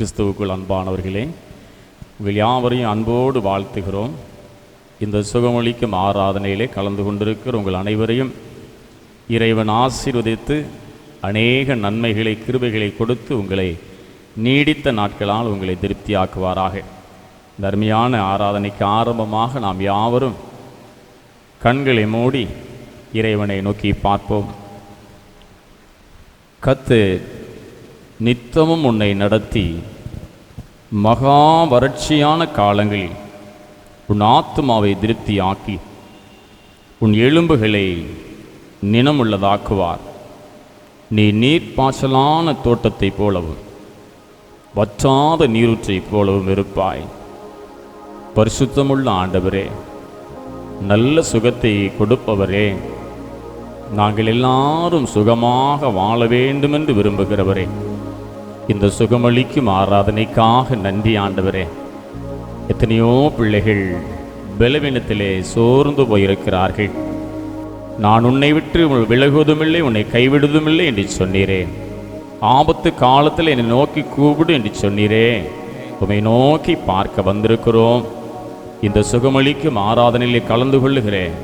கிறிஸ்துவுக்குள் அன்பானவர்களே, உங்கள் யாவரையும் அன்போடு வாழ்த்துகிறோம். இந்த சுகமளிக்கும் ஆராதனையிலே கலந்து கொண்டிருக்கிற உங்கள் அனைவரையும் இறைவன் ஆசீர்வதித்து அநேக நன்மைகளை கிருபைகளை கொடுத்து உங்களை நீடித்த நாட்களால் உங்களை திருப்தியாக்குவாராக. இந்த அருமையான ஆராதனைக்கு ஆரம்பமாக நாம் யாவரும் கண்களை மூடி இறைவனை நோக்கி பார்ப்போம். கர்த்தர் நித்தமும் உன்னை நடத்தி மகா வறட்சியான காலங்களில் உன் ஆத்துமாவை திருப்தியாக்கி உன் எலும்புகளை நினமுள்ளதாக்குவார். நீ நீர்ப்பாய்ச்சலான தோட்டத்தைப் போலவும் வற்றாத நீரூற்றைப் போலவும் இருப்பாய். பரிசுத்தமுள்ள ஆண்டவரே, நல்ல சுகத்தை கொடுப்பவரே, நாங்கள் எல்லாரும் சுகமாக வாழ வேண்டுமென்று விரும்புகிறவரே, இந்த சுகமளிக்கும் ஆராதனைக்காக நன்றி ஆண்டவரே. எத்தனையோ பிள்ளைகள் பலவீனத்திலே சோர்ந்து போயிருக்கிறார்கள். நான் உன்னை விட்டு விலகுவதுமில்லை, உன்னை கைவிடுவதுமில்லை என்று சொன்னீரே. ஆபத்து காலத்தில் என்னை நோக்கி கூப்பிடு என்று சொன்னீரே. உம்மை நோக்கி பார்க்க வந்திருக்கிறோம். இந்த சுகமளிக்கும் ஆராதனையிலே கலந்து கொள்ளுகிறேன்.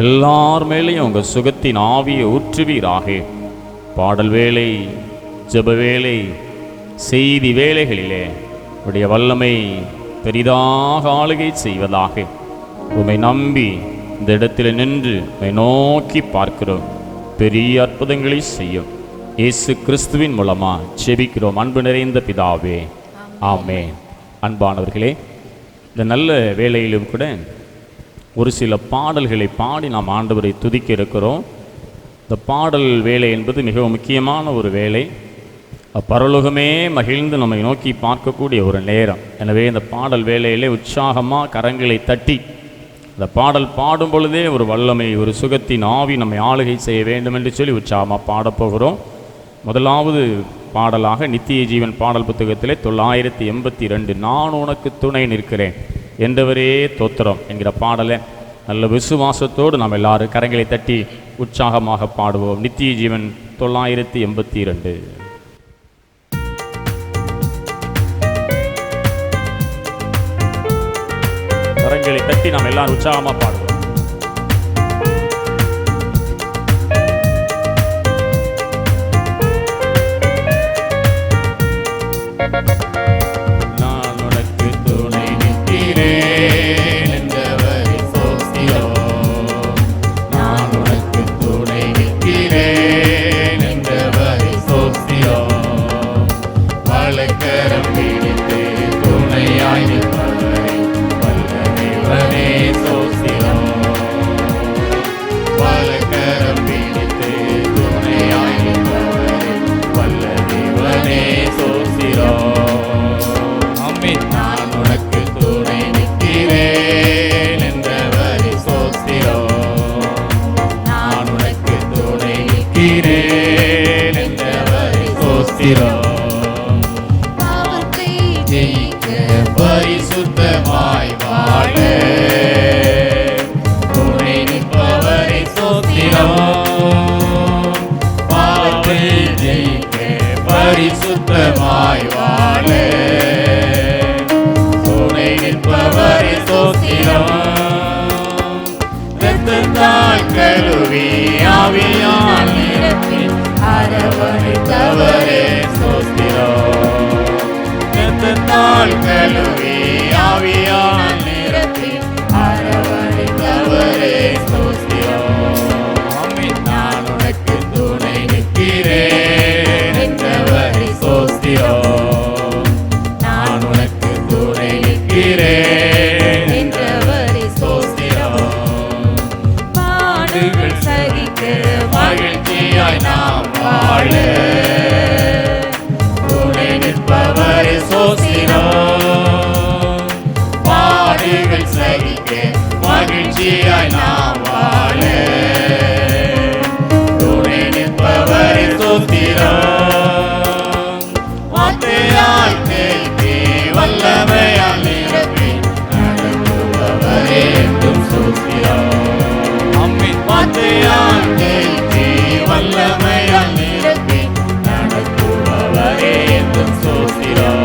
எல்லார் மேலேயும் உங்கள் சுகத்தின் ஆவியை ஊற்றுவீராக. பாடல் வேலை, ஜெப வேலை, செய்தி வேலைகளிலே உடைய வல்லமை பெரிதாக ஆளுகை செய்வதாக. உம்மை நம்பி இந்த இடத்தில் நின்று உம்மை நோக்கி பார்க்கிறோம். பெரிய அற்புதங்களை செய்யும் இயேசு கிறிஸ்துவின் மூலமாக ஜெபிக்கிறோம் அன்பு நிறைந்த பிதாவே, ஆமென். அன்பானவர்களே, இந்த நல்ல வேளையிலும் கூட ஒரு சில பாடல்களை பாடி நாம் ஆண்டவரை துதிக்க இருக்கிறோம். இந்த பாடல் வேலை என்பது மிகவும் முக்கியமான ஒரு வேலை. பரலோகமே மகிழ்ந்து நம்மை நோக்கி பார்க்கக்கூடிய ஒரு நேரம். எனவே இந்த பாடல் வேலையிலே உற்சாகமாக கரங்களை தட்டி இந்த பாடல் பாடும் பொழுதே ஒரு வல்லமை, ஒரு சுகத்தின் ஆவி நம்மை ஆளுகை செய்ய வேண்டும் என்று சொல்லி உற்சாகமாக பாடப்போகிறோம். முதலாவது பாடலாக நித்திய ஜீவன் பாடல் புத்தகத்திலே 982 நான் உனக்கு துணை நிற்கிறேன் என்றவரே தோத்திரம் என்கிற பாடலை நல்ல விசுவாசத்தோடு நாம் எல்லாரும் கரங்களை தட்டி உற்சாகமாக பாடுவோம். நித்திய ஜீவன் 982. கரங்களை தட்டி நாம் எல்லாரும் உற்சாகமாக பாடுவோம். நான் உனக்கு துணை நிற்கிறேன் என்றவரை சோஸ்திரம். நான் உனக்கு துணை நிற்கிறேன் என்றவரை சோஸ்திரம். வலக்கரம் பிடித்து துணையாய் நிற்பவரை வல்லமைவனே சோஸ்திரம். வலக்கரம் பிடித்து துணையாய் நிற்பவரை வல்லமைவனே சோஸ்திரம். நான் உனக்கு துணை நிற்கிறேன் என்றவரை சோஸ்திரம். நான் உனக்கு துணை நிற்கிறேன் என்றவரை சோஸ்திரம். பாவத்தை ஜெயிக்க பரிசுத்தமாய் வாழ துணை நிற்பவரை சோஸ்திரம். பாவத்தை ஜெயிக்க பரிசுத்தமாய் வாழ துணை நிற்பவரை சோஸ்திரம். இரத்தத்தால் கழுவி ஆவியால் நிரப்பி அரவணைத்தவரே சோஸ்திரம். இரத்தத்தால் கழுவி ஆவியால் நிரப்பி அரவணைத்தவரே சோஸ்திரம். நான் உனக்கு துணை நிற்கிறேன் என்றவரை சோஸ்திரம். நான் உனக்கு துணை நிற்கிறேன் என்றவரை சோஸ்திரம். பாடுகள் சகிக்க மகிழ்ச்சியாய் நாம் வாழ துணை நிற்பவரை சோஸ்திரம். பாடுகள் சகிக்க மகிழ்ச்சியாய் நாம் வாழ துணை நிற்பவரை சோஸ்திரம். வார்த்தையால் தேய்த்தி வல்லமையால் நிரப்பி நடத்துபவரே என்றும் சோஸ்திரம். வார்த்தையால் தேய்த்தி வல்லமையால் நிரப்பி நடத்துபவரே என்றும் சோஸ்திரம்.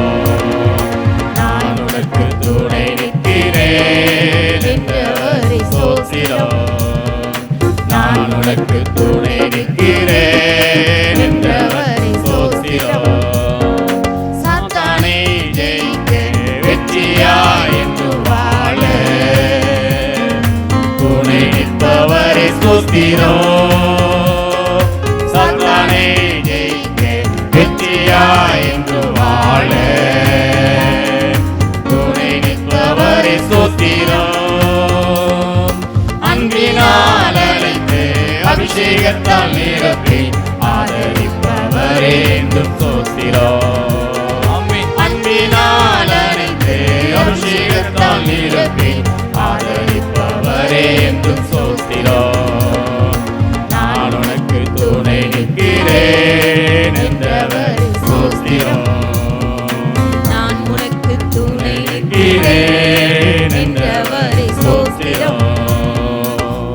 சோஸ்திரம். சாத்தானை ஜெயிக்க வெற்றியாய் என்று வாழ துணை நிற்பவரே சோஸ்திரம். அன்பினால் அழைத்து அபிஷேகத்தால் நிரப்பி ஆதரிப்பவரே என்றும் சோஸ்திரம். அன்பினால் அழைத்து அபிஷேகத்தால் நிரப்பி ஆதரிப்பவரே என்றும் சோஸ்திரம். நான் உனக்கு துணை நிற்கிறேன் என்றவர் சோஸ்திரம். நான் உனக்கு துணை நிற்கிறேன் என்றவர் சோஸ்திரம்.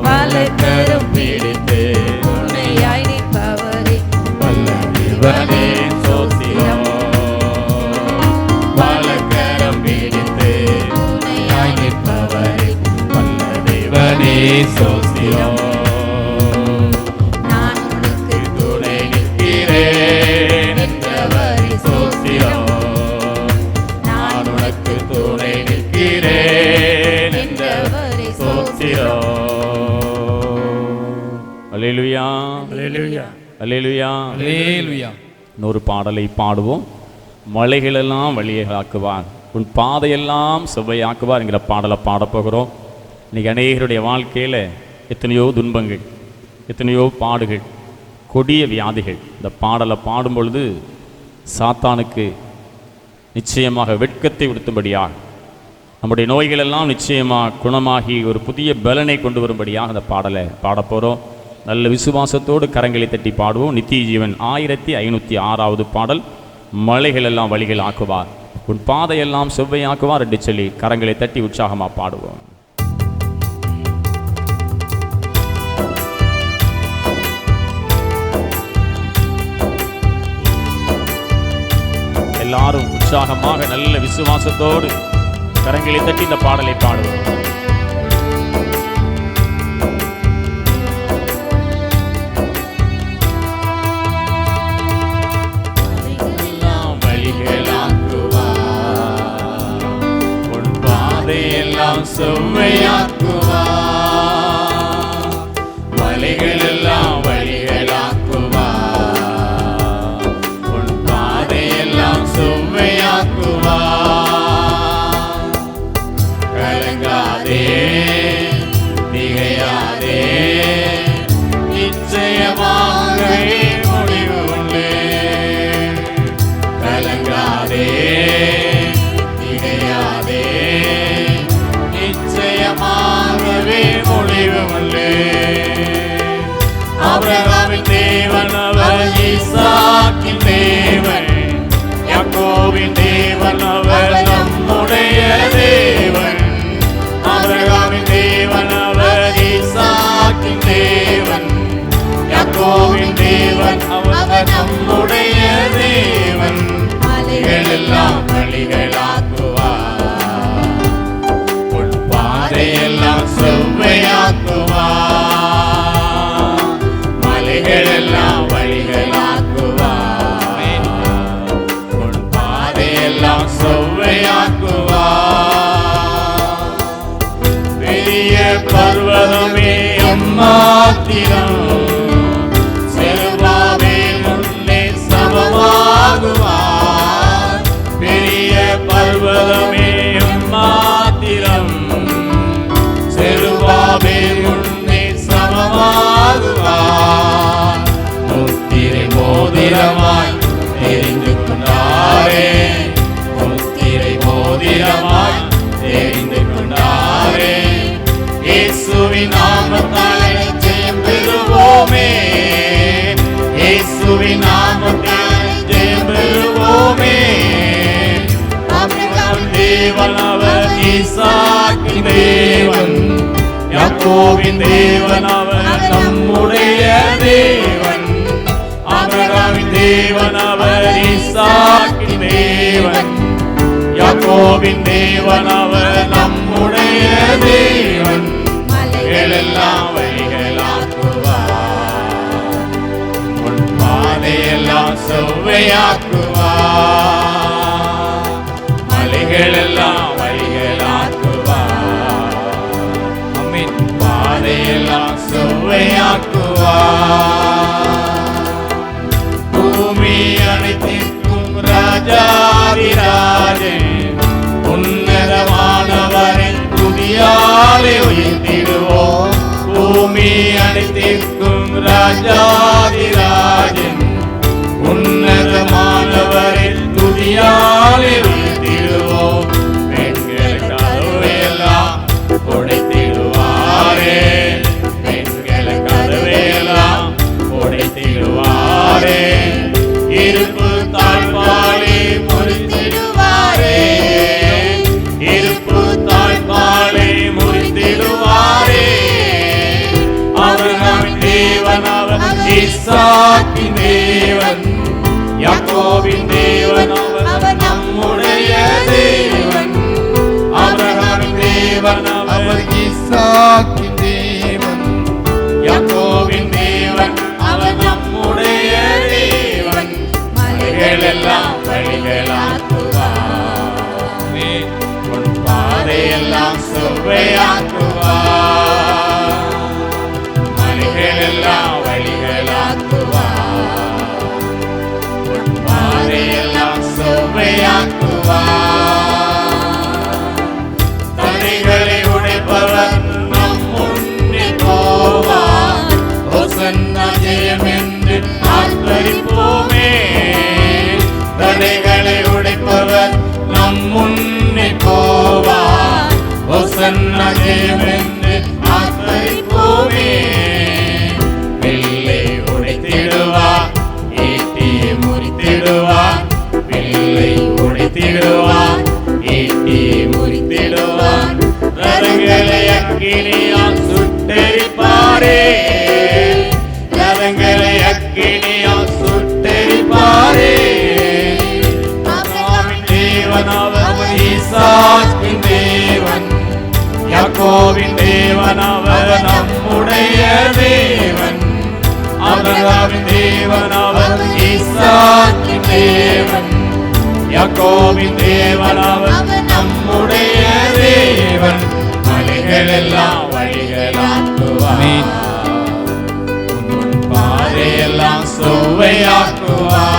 வலக்கரம் பிடித்து துணையாய் நிற்பவரே வல்ல தேவனே சோஸ்திரம். வலக்கரம் பிடித்து துணையாய் நிற்பவரே வல்ல தேவனே சோஸ்திரம். நான் உனக்கு துணை நிற்கிறேன் என்றவர் சோஸ்திரம். நான் உனக்கு துணை நிற்கிறேன் என்றவர் சோஸ்திரம். அல்லேலூயா, அல்லேலூயா, அல்லேலூயா, அல்லேலூயா. இன்னொரு பாடலை பாடுவோம். மலைகளெல்லாம் வழியாக்குவார், உன் பாதையெல்லாம் செவ்வையாக்குவார் என்கிற பாடலை பாடப்போகிறோம். இன்றைக்கி அநேகருடைய வாழ்க்கையில் எத்தனையோ துன்பங்கள், எத்தனையோ பாடுகள், கொடிய வியாதிகள். இந்த பாடலை பாடும் பொழுது சாத்தானுக்கு நிச்சயமாக வெட்கத்தை உடுத்தும்படியாக, நம்முடைய நோய்களெல்லாம் நிச்சயமாக குணமாகி ஒரு புதிய பலனை கொண்டு வரும்படியாக அந்த பாடலை பாடப்போகிறோம். நல்ல விசுவாசத்தோடு கரங்களை தட்டி பாடுவோம். நித்திய ஜீவன் 1506வது பாடல். மலைகளெல்லாம் வழிகள் ஆக்குவார், உன் பாதையெல்லாம் செவ்வையாக்குவார் என்று சொல்லி கரங்களை தட்டி உற்சாகமாக பாடுவோம். எல்லாரும் உற்சாகமாக நல்ல விசுவாசத்தோடு கரங்களை தட்டி இந்த பாடலை பாடுவோம். செவ்வையாக்குவார், மலைகளெல்லாம் வழிகளாக்குவார், உன் பாதையெல்லாம் செவ்வையாக்குவார். கலங்காதே, திகையாதே, நிச்சயமாகவே முடிவு உண்டு. கலங்காதே, திகையாதே, நிச்சயமாகவே முடிவு உண்டு. ஆபிரகாமின் தேவன் அவர், ஈசாக்கின் தேவன், யாக்கோபின் தேவன் அவர், நம்முடைய தேவன். ஆபிரகாமின் தேவன் அவர், ஈசாக்கின் தேவன், யாக்கோபின் தேவன் அவர், நம்முடைய தேவன். மலைகளெல்லாம் வழிகளாக்குவார், உன் பாதையெல்லாம் செவ்வையாக்குவார். மலைகளெல்லாம் வழிகளாக்குவார், உன் பாதையெல்லாம் செவ்வையாக்குவார். பெரிய பர்வதமே எம்மாத்திரம், செருபாபேல் முன்னே சமமாகுவார். பெரிய பர்வதமே எம்மாத்திரம், செருபாபேல் முன்னே சமமாகுவார். முத்திரை மோதிரமாய் தெரிந்து கொண்டாரே, முத்திரை மோதிரமாய் தெரிந்து கொண்டாரே. இயேசுவின் நாமத்தால் ஜெயம் பெறுவோமே, இயேசுவின் நாமத்தால் ஜெயம் பெறுவோமே. ஆபிரகாமின் தேவன் அவர், ஈசாக்கின் தேவன், யாக்கோபின் தேவன் அவர், நம்முடைய தேவன். ஆபிரகாமின் தேவன் அவர், ஈசாக்கின் தேவன், யாக்கோபின் தேவன் அவர், நம்முடைய தேவன். மலைகளெல்லாம் வழிகளாக்குவார், உன் பாதையெல்லாம் செவ்வையாக்குவார். மலைகளெல்லாம் வழிகளாக்குவார், அமீன். பாதையெல்லாம் செவ்வை பூமி அனைத்திற்கும் ராஜாதிராஜன் உன்னதமானவரின் துதியாலே உயர்த்திடுவோம். பூமி அனைத்திற்கும் ராஜாதிராஜன் உன்னதமானவரின் துதியாலே உயர்த்திடுவோம். பெண்கள் கதவையெல்லாம் உடைத்திடுவாரே, பெண்கள் கதவையெல்லாம் உடைத்திடுவாரே. இருப்பு தாழ்பாலே முறித்திடுவாரே, இருப்பு தாழ்பாலே முறித்திடுவாரே. ஆபிரகாமின் தேவன் அவர், ஈசாக்கின் தேவன், யாக்கோபின் தேவன் அவர், நம்முடைய தேவன். ஆபிரகாமின் தேவன் அவர், ஈசாக்கின் தேவன், யாக்கோபின் தேவன் அவர், நம்முடைய தேவன். மலைகளெல்லாம் வழிகளாக்குவார், உன் பாதையெல்லாம் செவ்வையாக்குவார். மலைகளெல்லாம் வழிகளாக்குவார், உன் பாதையெல்லாம் செவ்வையாக்குவார். தடைகளை உடைப்பவர் நம் முன்னே போவார். ஹோசன்னா ஜெயம் என்று ஆர்ப்பரிப்போமே. தடைகளை உடைப்பவர் நம் முன்னே போவார். ஹோசன்னா ஜெயம் என்று ஆர்ப்பரிப்போமே. வில்லை உடைத்திடுவார், ஈட்டியை முறித்திடுவார். வில்லை உடைத்திடுவார், ஈட்டியை முறித்திடுவார். ரதங்களை அக்கினியால் சுட்டெரிப்பாரே, ரதங்களை அக்கினியால் சுட்டெரிப்பாரே. ஆபிரகாமின் தேவன் அவர், ஈசாக்கின் தேவன், யாக்கோபின் தேவன் அவர், நம்முடைய தேவன். ஆபிரகாமின் தேவன் அவர், ஈசாக்கின் தேவன், யாக்கோபின் தேவன் அவர், நம்முடைய தேவன். மலைகளெல்லாம் வழிகளாக்குவார், உன் பாதையெல்லாம் செவ்வையாக்குவார்.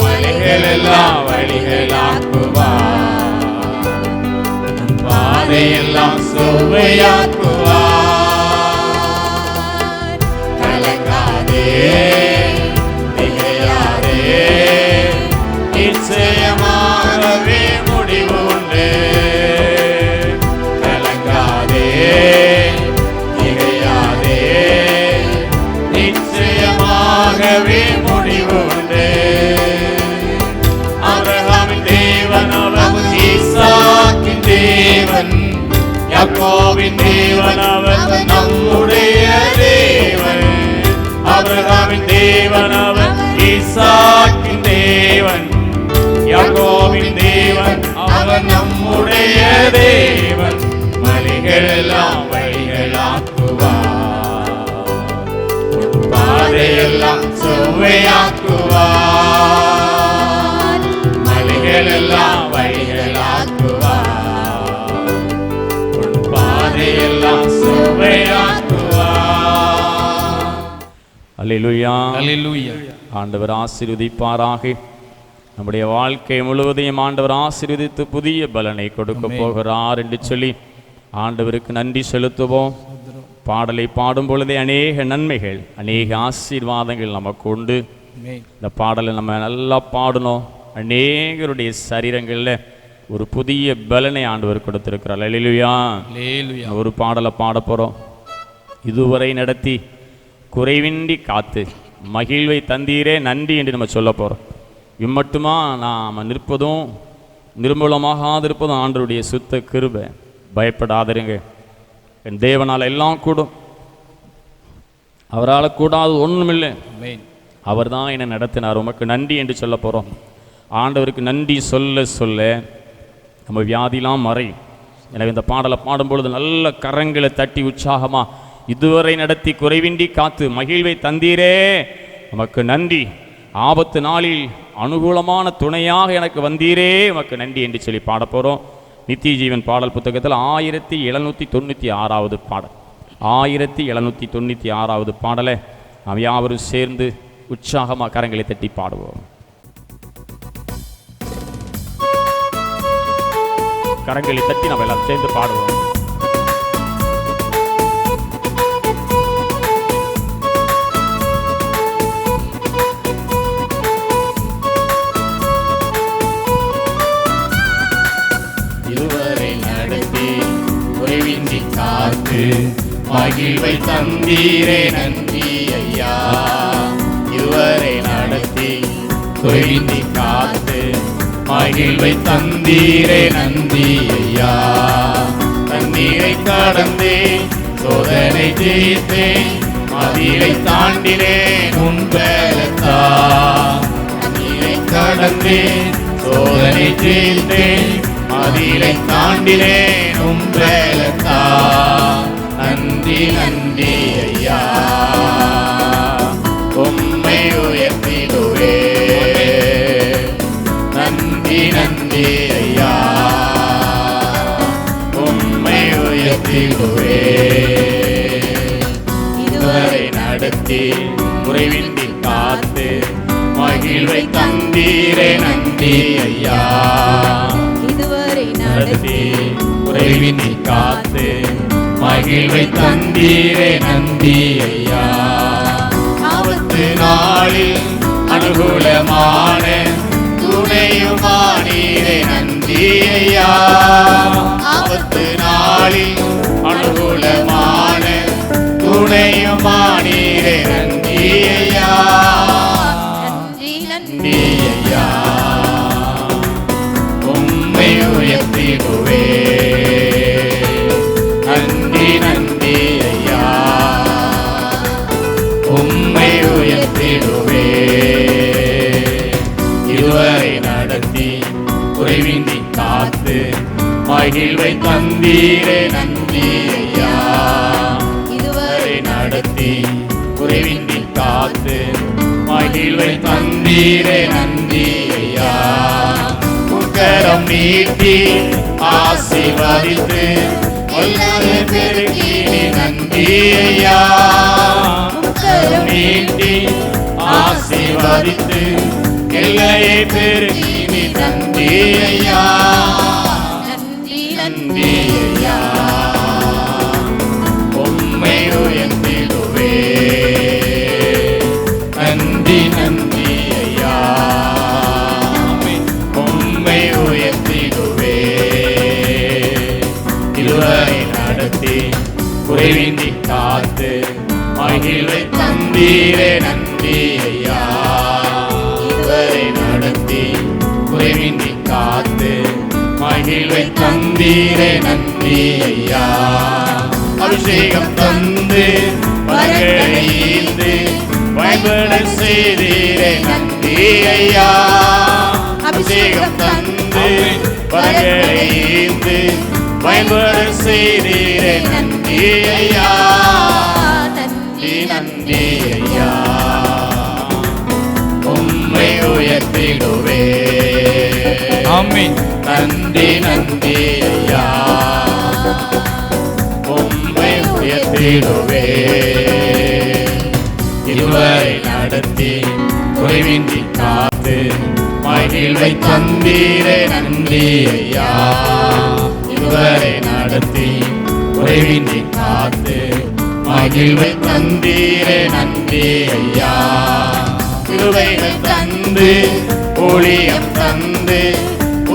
மலைகளெல்லாம் வழிகளாக்குவார், உன் பாதையெல்லாம் செவ்வையாக்குவார். கலங்காதே, திகையாதே, நிச்சயமாகவே முடிவு உண்டு. கலங்காதே, திகையாதே, நிச்சயமாகவே முடிவு உண்டு. ஆபிரகாமின் தேவன் அவர், ஈசாக்கின் தேவன், யாக்கோபின் தேவன் அவர், நம்முடைய தேவன். ஆபிரகாமின் தேவன் அவர், ஈசாக்கின் தேவன், யாக்கோபின் தேவன் அவர், நம்முடைய தேவன். மலைகளெல்லாம் வழிகளாக்குவார், உன் பாதையெல்லாம் செவ்வையாக்குவார். மலைகளெல்லாம் வழிகளாக்குவார், உன் பாதையெல்லாம் செவ்வையாக்குவார். அல்லேலூயா. அல்லேலூயா. ஆண்டவர் ஆசீர்வதிப்பாராக. நம்முடைய வாழ்க்கை முழுவதையும் ஆண்டவர் ஆசீர்வதித்து புதிய பலனை கொடுக்க போகிறார் என்று சொல்லி ஆண்டவருக்கு நன்றி செலுத்துவோம். பாடலை பாடும் பொழுதே அநேக நன்மைகள், அநேக ஆசீர்வாதங்கள் நமக்கு உண்டு. இந்த பாடலை நம்ம நல்லா பாடணும். அநேகருடைய சரீரங்களில் ஒரு புதிய பலனை ஆண்டவர் கொடுத்திருக்கிறார். அல்லேலூயா. ஒரு பாடலை பாட போகிறோம். இதுவரை நடத்தி குறைவின்றி காத்து மகிழ்வை தந்தீரே நன்றி என்று நம்ம சொல்ல போகிறோம். இம்மட்டுமா நாம் நிற்பதும் நிர்மூலமாகாதிருப்பதும் ஆண்டவருடைய சுத்த கிருபை. பயப்படாதருங்க, என் தேவனால் எல்லாம் கூடும், அவரால் கூடாது ஒன்றுமில்லை. அவர் தான் என்னை நடத்தினார், உமக்கு நன்றி என்று சொல்ல போகிறோம். ஆண்டவருக்கு நன்றி சொல்ல சொல்ல நம்ம வியாதிலாம் மறையும். எனவே இந்த பாடலை பாடும்பொழுது நல்ல கரங்களை தட்டி உற்சாகமாக, இதுவரை நடத்தி குறைவின்றி காத்து மகிழ்வை தந்தீரே உமக்கு நன்றி, ஆபத்து நாளில் அனுகூலமான துணையாக எனக்கு வந்தீரே உமக்கு நன்றி என்று சொல்லி பாட போகிறோம். நித்திய ஜீவன் பாடல் புத்தகத்தில் 1796 பாடல். 1796 பாடலை நாம் யாவரும் சேர்ந்து உற்சாகமாக கரங்களை தட்டி பாடுவோம். கரங்களை தட்டி நம்ம எல்லாம் சேர்ந்து பாடுவோம். இதுவரை நடத்தி குறைவின்றி காத்து மகிழ்வை தந்தீரே நன்றி ஐயா. இதுவரை நடத்தி குறைவின்றி காத்து மகிழ்வை தந்தீரே நன்றி ஐயா. தண்ணீரை கடந்தே சோதனை ஜெயித்தேன், மதிலை தாண்டினேன் உன் பலத்தால். தண்ணீரை கடந்தே சோதனை ஜெயித்தேன், மதிலை தாண்டினேன் உன் பலத்தால். நன்றி நன்றி ஐயா, உம்மை உயர்த்திடுவே. நன்றி நன்றி ஐயா, உம்மை உயர்த்திடுவே. இதுவரை நடத்தி குறைவின்றி காத்து மகிழ்வை தந்தீரே நன்றி ஐயா. இதுவரை நடத்தி குறைவின்றி காத்து மகிழ்வை தந்தீரே நன்றி ஐயா. ஆபத்து நாளில் அனுகூலமான துணையுமானீரே நன்றி ஐயா. ஆபத்து நாளில் அனுகூலமான துணையுமானீரே நன்றி ஐயா. நன்றி நன்றி ஐயா, உம்மை உயர்த்திடுவே. நன்றி நன்றி ஐயா, உம்மை உயர்த்திடுவே. இதுவரை நடத்தி குறைவின்றி காத்து மகிழ்வை தந்தீரே நன்றி ஐயா. இதுவரை நடத்தி குறைவின்றி காத்து மகிழ்வை தந்தீரே நன்றி ஐயா. உக்கரம் நீட்டி ஆசீர்வதித்து வல்லமை பெருக்கி நன்றி ஐயா. உக்கரம் நீட்டி ஆசீர்வதித்து எல்லையை பெருக்கி நன்றி ஐயா. நன்றி நன்றி ஐயா, உம்மை உயர்த்திடுவே. நன்றி நன்றி ஐயா, உம்மை உயர்த்திடுவே. இதுவரை நடத்தி குறைவின்றி காத்து மகிழ்வை தந்தீரே நன்றி ஐயா. இதுவரை நடத்தி குறைவின்றி காத்து மகிழ்வை தந்தீரே நன்றி ஐயா. அபிஷேகம் தந்து வரங்களை ஈர்த்து பயன்பட செய்தீரே நன்றி ஐயா. அபிஷேகம் தந்து வரங்களை ஈர்த்து பயன்பட செய்தீரே நன்றி ஐயா. நன்றி நன்றி ஐயா, உம்மை உயர்த்திடுவே. ஆமென். நன்றி நன்றி ஐயா, உம்மை உயர்த்திடுவே. இதுவரை நடத்தி குறைவின்றி காத்து மகிழ்வை தந்தீரே நன்றி ஐயா. இதுவரை நடத்தி குறைவின்றி காத்து மகிழ்வை தந்தீரே நன்றி ஐயா. கிருபைகள் தந்து ஊழியம் தந்து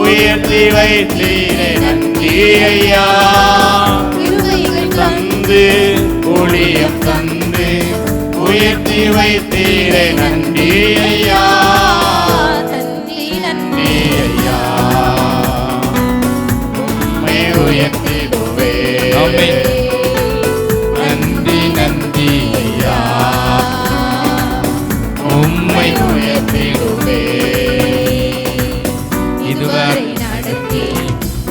உயர்த்தி வைத்தீரே நன்றி ஐயா. கிருபைகள் தந்து ஊழியம் தந்து உயர்த்தி வைத்தீரே நன்றி ஐயா. நன்றி நன்றி நன்றி ஐயா, உம்மை உயர்த்திடுவே. ஆமென். நன்றி நன்றி ஐயா, உம்மை உயர்த்திடுவே. இதுவரை நடத்தி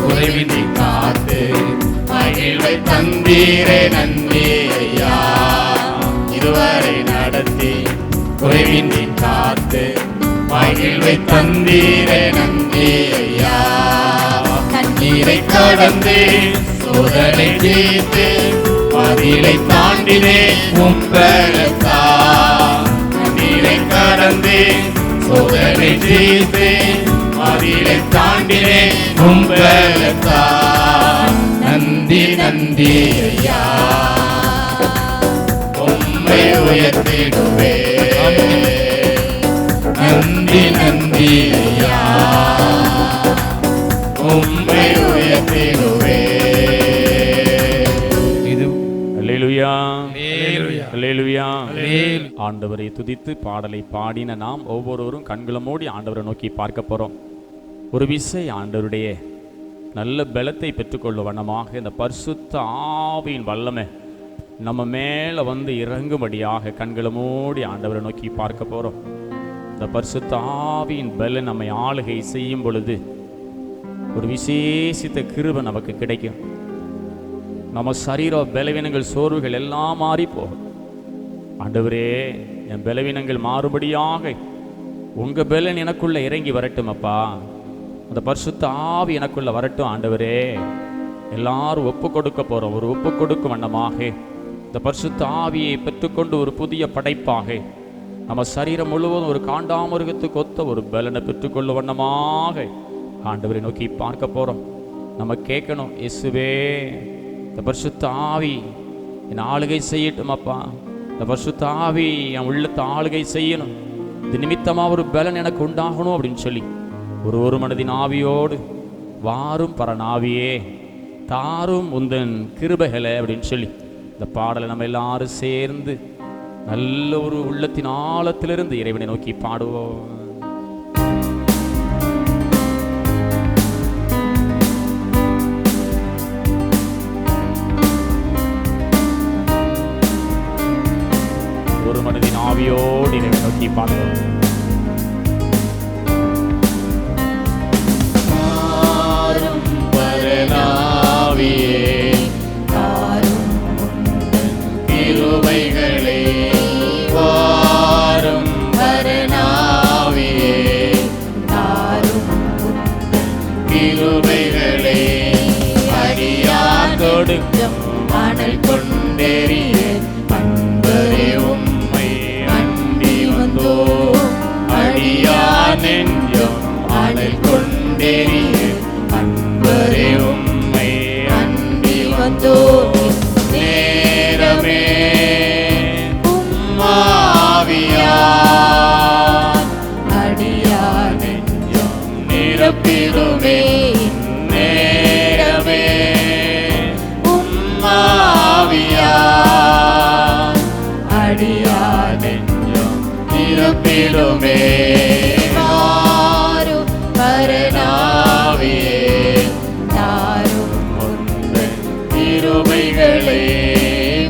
குறைவின்றி காத்து மகிழ்வை தந்தீரே நன்றி ஐயா. இதுவரை நடத்தி குறைவின்றி காத்து மகிழ்வை தந்தீரே நன்றி ஐயா. தண்ணீரை கடந்து சோதனை ஜெயித்து மதிலை தாண்டினேன் உம்பலத்தான் நீரை கடந்தேன் சோதனை ஜெயித்தேன் மதிலை தாண்டினேன் உம்பலத்தான் நந்தி நந்தி ஐயா உம்மை உயர்த்திடுவே நந்தி நந்தி ஐயா உம்மை உயர்த்திடுவே இது அல்லேலூயா அல்லேலூயா. அல்லேலூயா. அல்லேலூயா. ஆண்டவரை துதித்து பாடலை பாடின நாம் ஒவ்வொருவரும் கண்களை மூடி ஆண்டவரை நோக்கி பார்க்க போறோம். ஒரு விசை ஆண்டவருடைய நல்ல பலத்தை பெற்றுக்கொள்ளும் வண்ணமாக இந்த பரிசுத்த ஆவியின் வல்லமை நம்ம மேலே வந்து இறங்கும்படியாக கண்களை மூடி ஆண்டவரை நோக்கி பார்க்க போகிறோம். இந்த பரிசுத்த ஆவியின் பலன் நம்மை ஆளுகை செய்யும் பொழுது ஒரு விசேஷித்த கிருபை நமக்கு கிடைக்கும். நம்ம சரீர பலவீனங்கள் சோர்வுகள் எல்லாம் மாறி போகும். ஆண்டவரே, என் பலவீனங்கள் மாறுபடியாக உங்கள் பலன் எனக்குள்ளே இறங்கி வரட்டும் அப்பா. அந்த பரிசுத்த ஆவி எனக்குள்ளே வரட்டும் ஆண்டவரே. எல்லாரும் ஒப்பு கொடுக்க போகிறோம். ஒரு ஒப்பு கொடுக்கும் வண்ணமாக இந்த பரிசுத்த ஆவியை பெற்றுக்கொண்டு ஒரு புதிய படைப்பாக நம்ம சரீரம் முழுவதும் ஒரு காண்டாமிருகத்துக்கு ஒத்த ஒரு பலனை பெற்றுக்கொள்ளும் வண்ணமாக ஆண்டவரை நோக்கி பார்க்க போகிறோம். நம்ம கேட்கணும், இயேசுவே இந்த பரிசுத்த ஆவி என் ஆளுகை செய்யட்டும் அப்பா. இந்த பரிசுத்த ஆவி என் உள்ளத்தை ஆளுகை செய்யணும். இது நிமித்தமாக ஒரு பலன் எனக்கு உண்டாகணும் அப்படின்னு சொல்லி ஒரு மனதின் ஆவியோடு வாரும் பரநாவியே தாரும் உந்தன் கிருபைகளை அப்படின்னு சொல்லி இந்த பாடலை நம்ம எல்லாரும் சேர்ந்து நல்ல ஒரு உள்ளத்தின் ஆழத்திலிருந்து இறைவனை நோக்கி பாடுவோம். ஒரு மனதின் ஆவியோடு இறைவனை நோக்கி பாடுவோம். மணல் கொண்டேறிய அன்பரே உம்மை அண்டி வந்தோ அடியா நெஞ்சம் மணல் கொண்டேறிய அன்பரே உம்மை அண்டி வந்தோ நேரமே உம்மாவியா அடியா நெஞ்சம் நிரப்பிடுமே நேரமே அடியா நெஞ்சம் நிரப்பிடுமே மாறும் பரநாவியே தாரும் உந்தன் கிருபைகளே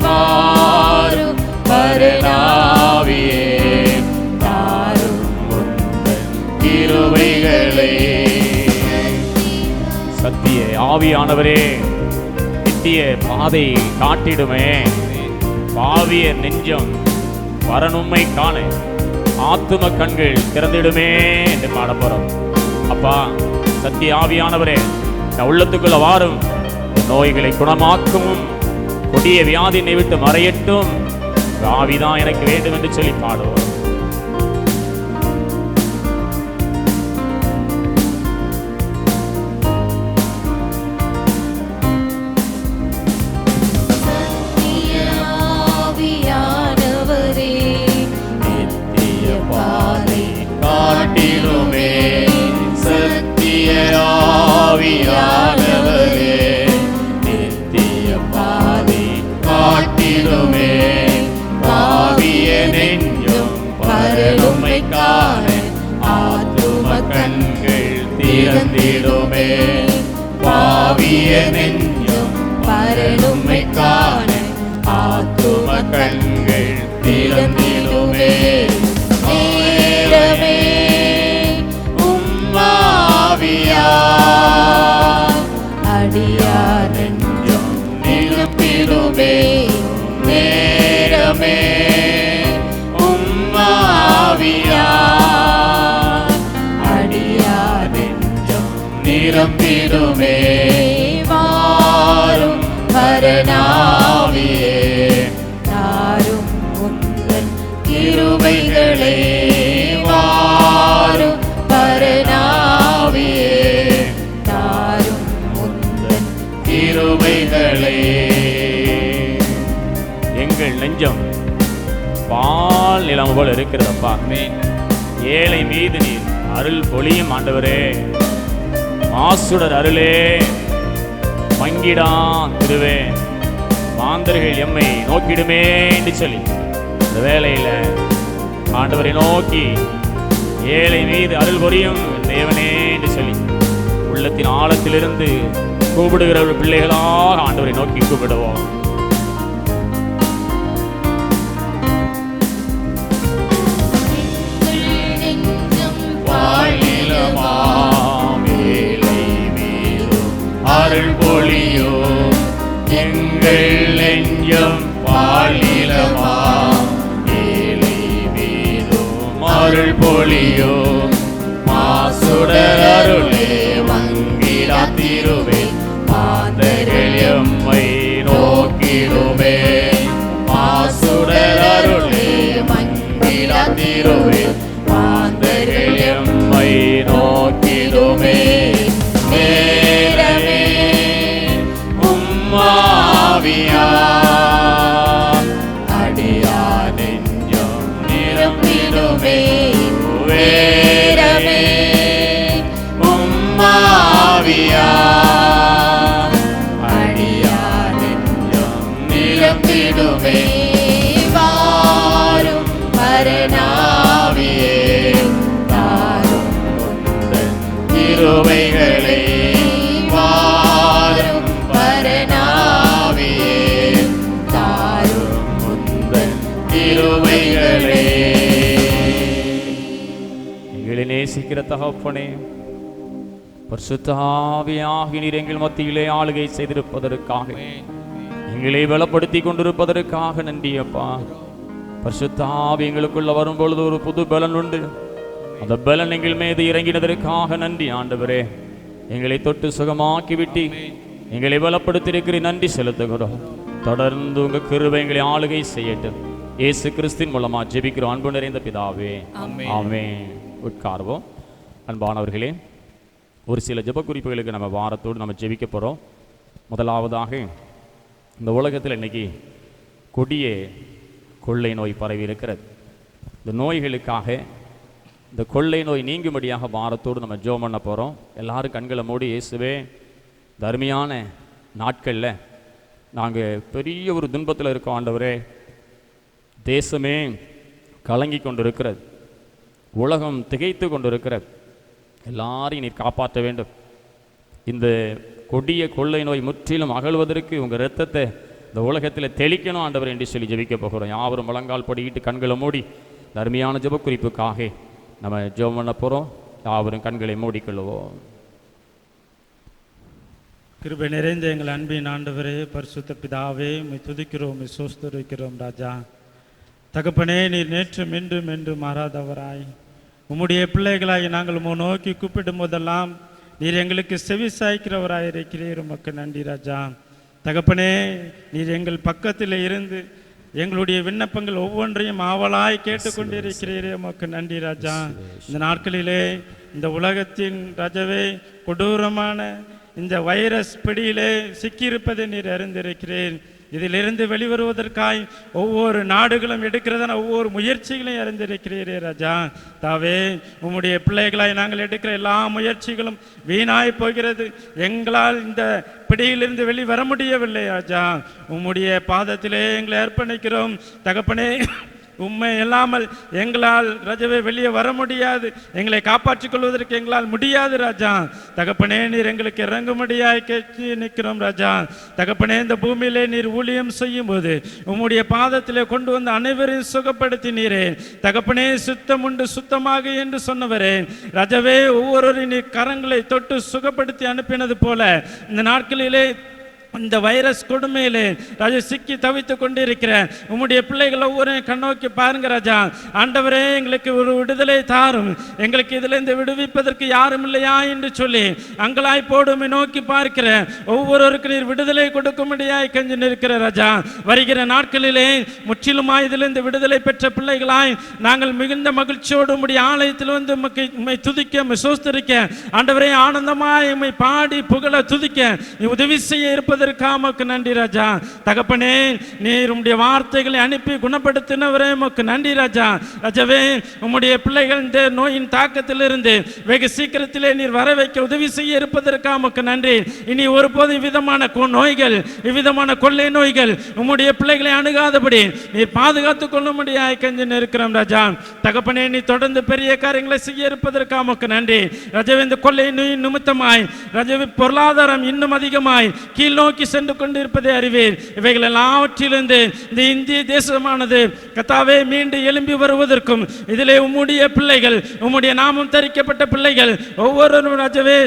மாறும் பரநாவியே தாரும் உந்தன் கிருபைகளே. சத்திய ஆவியானவரே நித்திய பாதை காட்டிடுமே. பாவிய நெஞ்சம் வரணும்மை காண ஆத்தும கண்கள் திறந்திடுமே என்று பாட போறோம். அப்பா, சத்திய ஆவியானவரே நான் உள்ளத்துக்குள்ள வாரும், நோய்களை குணமாக்கவும் கொடிய வியாதினை விட்டு மறையட்டும். ஆவிதான் எனக்கு வேண்டும் என்று சொல்லி பாடுவோம். சத்திய ஆவியானவரே நித்திய பாதை காட்டிடுமே பாவிய நெஞ்சம் பரலுமை காண ஆத்தும கண்கள் திறந்திடுமே பாவிய நெஞ்சம் பரலுமை காண ஆத்தும கண்கள் திறந்திடுமே நேரமே உம்மாவியா அடியா நெஞ்சம் நிரப்பிடுமே நேரமே உம்மாவியா அடியா நெஞ்சம் நிரம்பிடுமே வாரும் பரநாவியே கிருபைகளே வாரும் பரனாவியே தாரும் உந்தன் கிருபைகளே. எங்கள் நெஞ்சம் பால் நிலம் போல் இருக்கிறதப்பா. ஏழை மீது நீர் அருள் பொழியும் ஆண்டவரே. மாசுடர் அருளே மங்கிடான் திருவே மாந்தர்கள் எம்மை நோக்கிடுமே என்று சொல்லி இந்த வேளையில ஆண்டவரை நோக்கி ஏழை மீது அருள் பொழியும் தேவனே என்று சொல்லி உள்ளத்தின் ஆழத்திலிருந்து கூப்பிடுகிற பிள்ளைகளாக ஆண்டவரை நோக்கி கூப்பிடுவோம். அருள் பொழியோ எங்கள் நெஞ்சம் பாலிலமா ஏழை மீதும் அருள் பொழியோ மாசுடர் அருளே மங்கிடா திருவே மாந்தர்கள் எம்மை நோக்கிடுமே மாசுடர் அருளே மங்கிடா திருவே மாந்தர்கள் எம்மை நோக்கிடுமே. உம்மாவியா அடியா நெஞ்சம் நிரம்பிடுமே வேரமே உம்மாவியா அடியா நெஞ்சம் நிரம்பிடுமே வாரும் பரனாவியே தாரும் உந்தன் கிருபைகளே வாரும் பரனாவியே தாரும் உந்தன் கிருபைகளே. எங்களை நேசிக்கிற தகப்பனே, பரிசுத்த ஆவியாகிய நீர் எங்கள் மத்தியிலே ஆளுகை செய்திருப்பதற்காக, எங்களை பலப்படுத்தி கொண்டிருப்பதற்காக நன்றி அப்பா. பரிசுத்த ஆவி எங்களுக்குள்ள வரும்பொழுது ஒரு புது பலன் உண்டு. அந்த பலன் எங்கள் மீது இறங்கினதற்காக நன்றி ஆண்டவரே. எங்களை தொட்டு சுகமாக்கி விட்டு எங்களை பலப்படுத்தியிருக்கிற நன்றி செலுத்துகிறோம். தொடர்ந்து உங்க கிருபை எங்களை ஆளுகை செய்யட்டும். இயேசு கிறிஸ்துவின் மூலமா ஜெபிக்கிறோம் அன்பு நிறைந்த பிதாவே, ஆமென். உட்கார்வோம். அன்பானவர்களே, ஒரு சில ஜெப குறிப்புகளுக்கு நம்ம வாரத்தோடு நம்ம ஜெபிக்க போகிறோம். முதலாவதாக, இந்த உலகத்தில் இன்னைக்கு கொடிய கொள்ளை நோய் பரவி இருக்கிறது. இந்த நோய்களுக்காக, இந்த கொள்ளை நோய் நீங்கும்படியாக வாரத்தோடு நம்ம ஜெபம் பண்ண போகிறோம். எல்லாரும் கண்களை மூடி, இயேசுவே இந்த அருமையான நாட்களில் நாங்கள் பெரிய ஒரு துன்பத்தில் இருக்கோம் ஆண்டவரே. தேசமே கலங்கி கொண்டு இருக்கிறது, உலகம் திகைத்து கொண்டு இருக்கிறது. எல்லாரையும் நீர் காப்பாற்ற வேண்டும். இந்த கொடிய கொள்ளை நோய் முற்றிலும் அகழ்வதற்கு உங்கள் இரத்தத்தை இந்த உலகத்தில் தெளிக்கணும் ஆண்டவர் என்று சொல்லி ஜெபிக்க போகிறோம். யாவரும் முழங்கால் படிக்கிட்டு கண்களை மூடி இந்த அருமையான ஜெப குறிப்புக்காக நம்ம ஜெபம் பண்ண போகிறோம். யாவரும் கண்களை மூடிக்கொள்ளுவோம். கிருபை நிறைந்த எங்கள் அன்பின் ஆண்டவரே, பரிசுத்த பிதாவே, உம்மை துதிக்கிறோம், உம்மை சோஸ்தரிக்கிறோம் ராஜா. தகப்பனே, நீர் நேற்றும் இன்றும் என்றும் மாறாதவராய் உம்முடைய பிள்ளைகளாகி நாங்கள் உம்மை நோக்கி கூப்பிடும் போதெல்லாம் நீர் எங்களுக்கு செவி சாய்க்கிறவராய் இருக்கிறீர். உமக்கு நன்றி ராஜா. தகப்பனே, நீர் எங்கள் பக்கத்தில் இருந்து எங்களுடைய விண்ணப்பங்கள் ஒவ்வொன்றையும் ஆவலாய் கேட்டுக்கொண்டிருக்கிறீரே. உமக்கு நன்றி ராஜா. இந்த நாட்களிலே இந்த உலகத்தின் ராஜாவே கொடூரமான இந்த வைரஸ் பிடியிலே சிக்கியிருப்பதை நீர் அறிந்திருக்கிறேன். இதிலிருந்து வெளிவருவதற்காய் ஒவ்வொரு நாடுகளும் எடுக்கிறதான ஒவ்வொரு முயற்சிகளையும் அறிந்திருக்கிறீரே ராஜா. தாவே, உம்முடைய பிள்ளைகளாய் நாங்கள் எடுக்கிற எல்லா முயற்சிகளும் வீணாய் போகிறது. எங்களால் இந்த பிடியிலிருந்து வெளிவர முடியவில்லை ராஜா. உம்முடைய பாதத்திலே எங்களை அர்ப்பணிக்கிறோம் தகப்பனே. உண்மை இல்லாமல் எங்களால் ராஜாவே வெளியே வர முடியாது. எங்களை காப்பாற்றிக் கொள்வதற்கு எங்களால் முடியாது ராஜா. தகப்பனே, நீர் எங்களுக்கு இறங்கும்படியாய் கேட்டு நிற்கிறோம் ராஜா. தகப்பனே, இந்த பூமியிலே நீர் ஊழியம் செய்யும் போது உம்முடைய பாதத்திலே கொண்டு வந்து அனைவரையும் சுகப்படுத்தினீரே. தகப்பனே, சுத்தம் உண்டு சுத்தமாக என்று சொன்னவரே ராஜாவே, ஒவ்வொருவரையும் நீர் கரங்களை தொட்டு சுகப்படுத்தி அனுப்பினது போல இந்த நாட்களிலே இந்த வைரஸ் கொடுமையிலே ராஜா சிக்கி தவித்து கொண்டிருக்கிற உம்முடைய பிள்ளைகள் ஒவ்வொரு கண்ணோக்கி பாருங்க ராஜா. ஆண்டவரே, எங்களுக்கு ஒரு விடுதலை தாரும், எங்களுக்கு இதிலிருந்து விடுவிப்பதற்கு யாரும் இல்லையா என்று சொல்லி அங்கலாய்ப்போடு நோக்கி பார்க்கிற ஒவ்வொருவருக்கு நீர் விடுதலை கொடுக்கும்படியாய் கெஞ்சி நிற்கிற ராஜா. வருகிற நாட்களிலே முற்றிலுமாய் இதிலிருந்து விடுதலை பெற்ற பிள்ளைகளாய் நாங்கள் மிகுந்த மகிழ்ச்சியோடு உம்முடைய ஆலயத்தில் வந்து உம்மை துதிக்க, உம்மை சோஸ்தரிக்க, ஆண்டவரே ஆனந்தமாய் உம்மை பாடி புகழ துதிக்க நீ உதவி செய்ய இருப்பதற்காக உமக்கு நன்றி ராஜா. தகப்பனே, நீர் உம்முடைய வார்த்தைகளை அனுப்பி குணப்படுத்தினவரே உமக்கு நன்றி ராஜா. ராஜாவே, உம்முடைய பிள்ளைகள் இந்த நோயின் தாக்கத்திலிருந்து வெகு சீக்கிரத்திலே நீர் வர வைக்க உதவி செய்ய இருப்பதற்காக உமக்கு நன்றி. இனி ஒருபோது இவ்விதமான நோய்கள், இவ்விதமான கொள்ளை நோய்கள் உம்முடைய பிள்ளைகளை அணுகாதபடி நீர் பாதுகாத்துக் கொள்ளும்படியாய் கெஞ்சி நிற்கிறோம் ராஜா. தகப்பனே, நீ தொடர்ந்து பெரிய காரியங்களை செய்ய இருப்பதற்காக உமக்கு நன்றி ராஜாவே. இந்த கொள்ளை நோய் நிமித்தமாய் ராஜாவே பொருளாதாரம் இன்னும் அதிகமாய் கீழ் நோக்கி சென்று கொண்டிருப்பதை அறிவீர். இவைகள் எல்லாவற்றிலிருந்து இந்த இந்திய தேசமானது கர்த்தாவே மீண்டு எழும்பி வருவதற்கும் இதிலே உம்முடைய பிள்ளைகள், உம்முடைய நாமம் தரிக்கப்பட்ட பிள்ளைகள் ஒவ்வொருவரும் ராஜாவே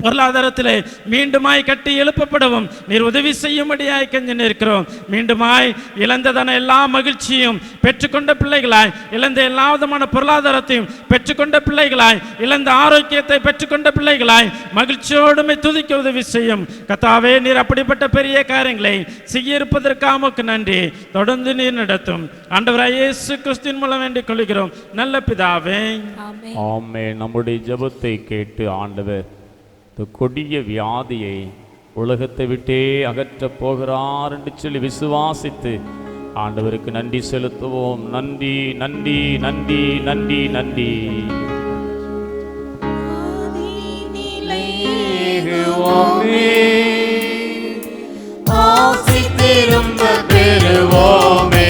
பொருளாதாரத்திலே மீண்டுமாய் கட்டி எழுப்பப்படவும் நீர் உதவி செய்யும்படியாய் கெஞ்சி நிற்கிறோம். மீண்டுமாய் இழந்ததான எல்லா மகிழ்ச்சியும் பெற்றுக்கொண்ட பிள்ளைகளாய், இழந்த எல்லா விதமான பொருளாதாரத்தையும் பெற்றுக்கொண்ட பிள்ளைகளாய், இழந்த ஆரோக்கியத்தை பெற்றுக்கொண்ட பிள்ளைகளாய் மகிழ்ச்சியோடுமை துதிக்க உதவி செய்யும் கர்த்தாவே. நீர் அப்படிப்பட்ட பெரிய காரியங்களை செய்ய இருப்பதற்காக உமக்கு நன்றி. தொடர்ந்து நீர் நடத்தும் ஆண்டவராகிய இயேசு கிறிஸ்துவின் மூலம் வேண்டிக் கொள்கிறோம் நல்ல பிதாவே, ஆமென். நம்முடைய ஜெபத்தை கேட்டு ஆண்டவர் இந்த கொடிய வியாதியை உலகத்தை விட்டே அகற்றப் போகிறார் என்று சொல்லி விசுவாசித்து ஆண்டவருக்கு நன்றி செலுத்துவோம். நன்றி, நன்றி, நன்றி, நன்றி, நன்றி. ஆசி திரும்ப பெறுவோமே,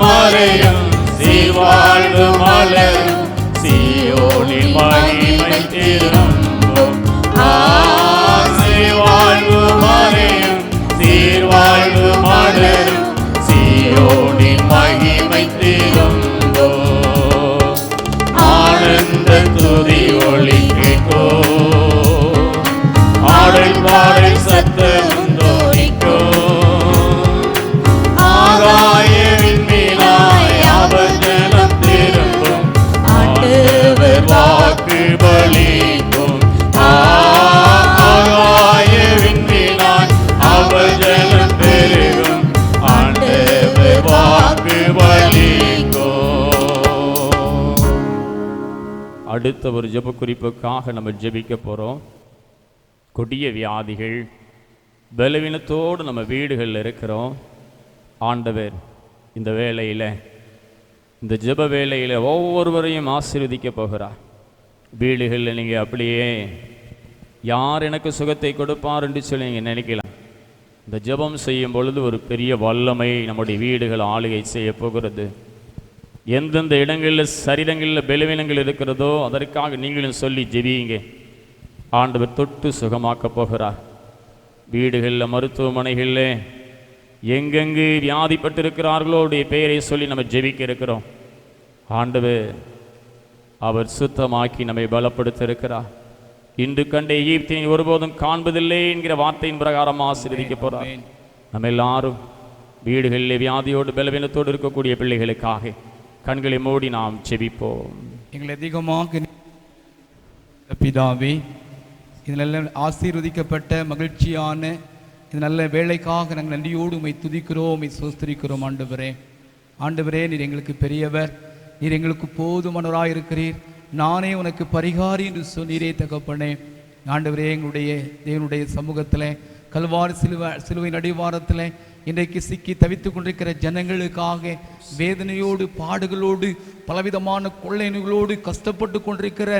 மறையும் சீர்வாழ்வு மலரும் சீயோனில் மகிமை திரும்பும். சீர்வாழ்வு மறையும் சீர்வாழ்வு மலரும் சீயோனில் மகிமை திரும்பும். ஆனந்த துதி ஒளி கேட்கோ, ஆடல் பாடல் சத்தம் தோணிக்கோ. வாக்கு பலிக்கும் ஆகாயவின் வினாய் அவர் ஜலம் பெருகும். ஆண்டவர் வாக்கு பலிக்கும். அடுத்த ஒரு ஜெப குறிப்புக்காக நம்ம ஜெபிக்க போகிறோம். கொடிய வியாதிகள், பலவீனத்தோடு நம்ம வீடுகளில் இருக்கிறோம். ஆண்டவர் இந்த வேளையில், இந்த ஜெப வேளையில் ஒவ்வொருவரையும் ஆசீர்வதிக்க போகிறார். வீடுகளில் நீங்கள் அப்படியே யார் எனக்கு சுகத்தை கொடுப்பார் என்று சொல்லி நீங்கள் நினைக்கலாம். இந்த ஜெபம் செய்யும் பொழுது ஒரு பெரிய வல்லமை நம்முடைய வீடுகள் ஆளுகை செய்ய போகிறது. எந்தெந்த இடங்களில் சரீரங்களில் பலவீனங்கள் இருக்கிறதோ அதற்காக நீங்களும் சொல்லி ஜெபியுங்க. ஆண்டவர் தொட்டு சுகமாக்க போகிறார். வீடுகளில், மருத்துவமனைகளில் எங்கெங்கு வியாதிப்பட்டிருக்கிறார்களோ அவருடைய பெயரை சொல்லி நம்ம ஜெபிக்க இருக்கிறோம். ஆண்டவர் அவர் சுத்தமாக்கி நம்மை பலப்படுத்த இருக்கிறார். இன்று கண்ட எகிப்தை ஒருபோதும் காண்பதில்லை என்கிற வார்த்தையின் பிரகாரம் ஆசீர்வதிக்க போறார். நம்ம எல்லாரும் வீடுகளில் வியாதியோடு பலவீனத்தோடு இருக்கக்கூடிய பிள்ளைகளுக்காக கண்களை மூடி நாம் ஜெபிப்போம். எங்களை அதிகமாக பிதாவே, இது நல்ல ஆசீர்வதிக்கப்பட்ட மகிழ்ச்சியான இது நல்ல வேலைக்காக நாங்கள் நன்றியோடு உம்மை துதிக்கிறோம், உம்மை ஸ்தோத்திரிக்கிறோம். ஆண்டவரே, ஆண்டவரே, நீர் எங்களுக்கு பெரியவர், நீர் எங்களுக்கு போதுமானவராக இருக்கிறீர். நானே உனக்கு பரிகாரி என்று சொன்னீரே தகப்பனே. ஆண்டவரே, எங்களுடைய தேவனுடைய சமூகத்தில் கல்வாரி சிலுவை அடிவாரத்தில் இன்றைக்கு சிக்கி தவித்து கொண்டிருக்கிற ஜனங்களுக்காக வேதனையோடு பாடுகளோடு பலவிதமான கொள்ளைகளோடு கஷ்டப்பட்டு கொண்டிருக்கிற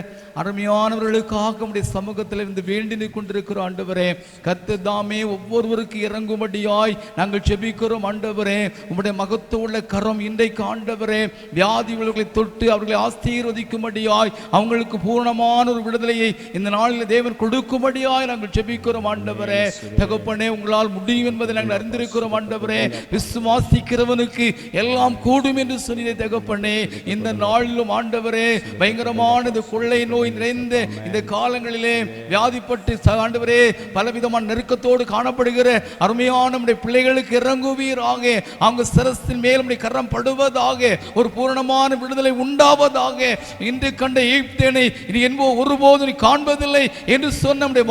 அருமையானவர்களுக்காக உடைய சமூகத்தில் இருந்து வேண்டி கொண்டிருக்கிற ஆண்டவரே, கர்த்தர் தாமே ஒவ்வொருவருக்கு இறங்கும்படியாய் நாங்கள் ஜெபிக்கிறோம். ஆண்டவரே, உம்முடைய மகத்துவமுள்ள கரம் இன்றைக்கு ஆண்டவரே வியாதிகளை தொட்டு அவர்களை ஆசீர்வதிக்கும்படியாய் அவங்களுக்கு பூர்ணமான ஒரு விடுதலையை இந்த நாளில் தேவன் கொடுக்கும்படியாய் நாங்கள் ஜெபிக்கிறோம். ஆண்டவரே தகப்பனே, உங்களால் முடியும் என்பதை நாங்கள் அறிந்திருக்கிறோம். செபிக்கிறோம் ஆண்டவரே. விசுவாசிக்கிறவனுக்கு எல்லாம் கூடும் என்று சொன்னீரே தகப்பனே. இந்த நாளிலும் ஆண்டவரே பயங்கரமான இந்த கொள்ளை நோய் நிறைந்த இந்த காலங்களிலே வியாதிப்பட்டு ஆண்டவரே பலவிதமான நெருக்கத்தோடு காணப்படுகிற அருமையான நம்முடைய பிள்ளைகளுக்கு இறங்குவீராக. அவங்க சிரசின் மேல் நம்முடைய கரம் படுவதாக. ஒரு பூரணமான விடுதலை உண்டாவதாக. இன்று கண்ட எகிப்தியனை இனி என்போ ஒருபோதும் நீ காண்பதில்லை என்று சொன்ன நம்முடைய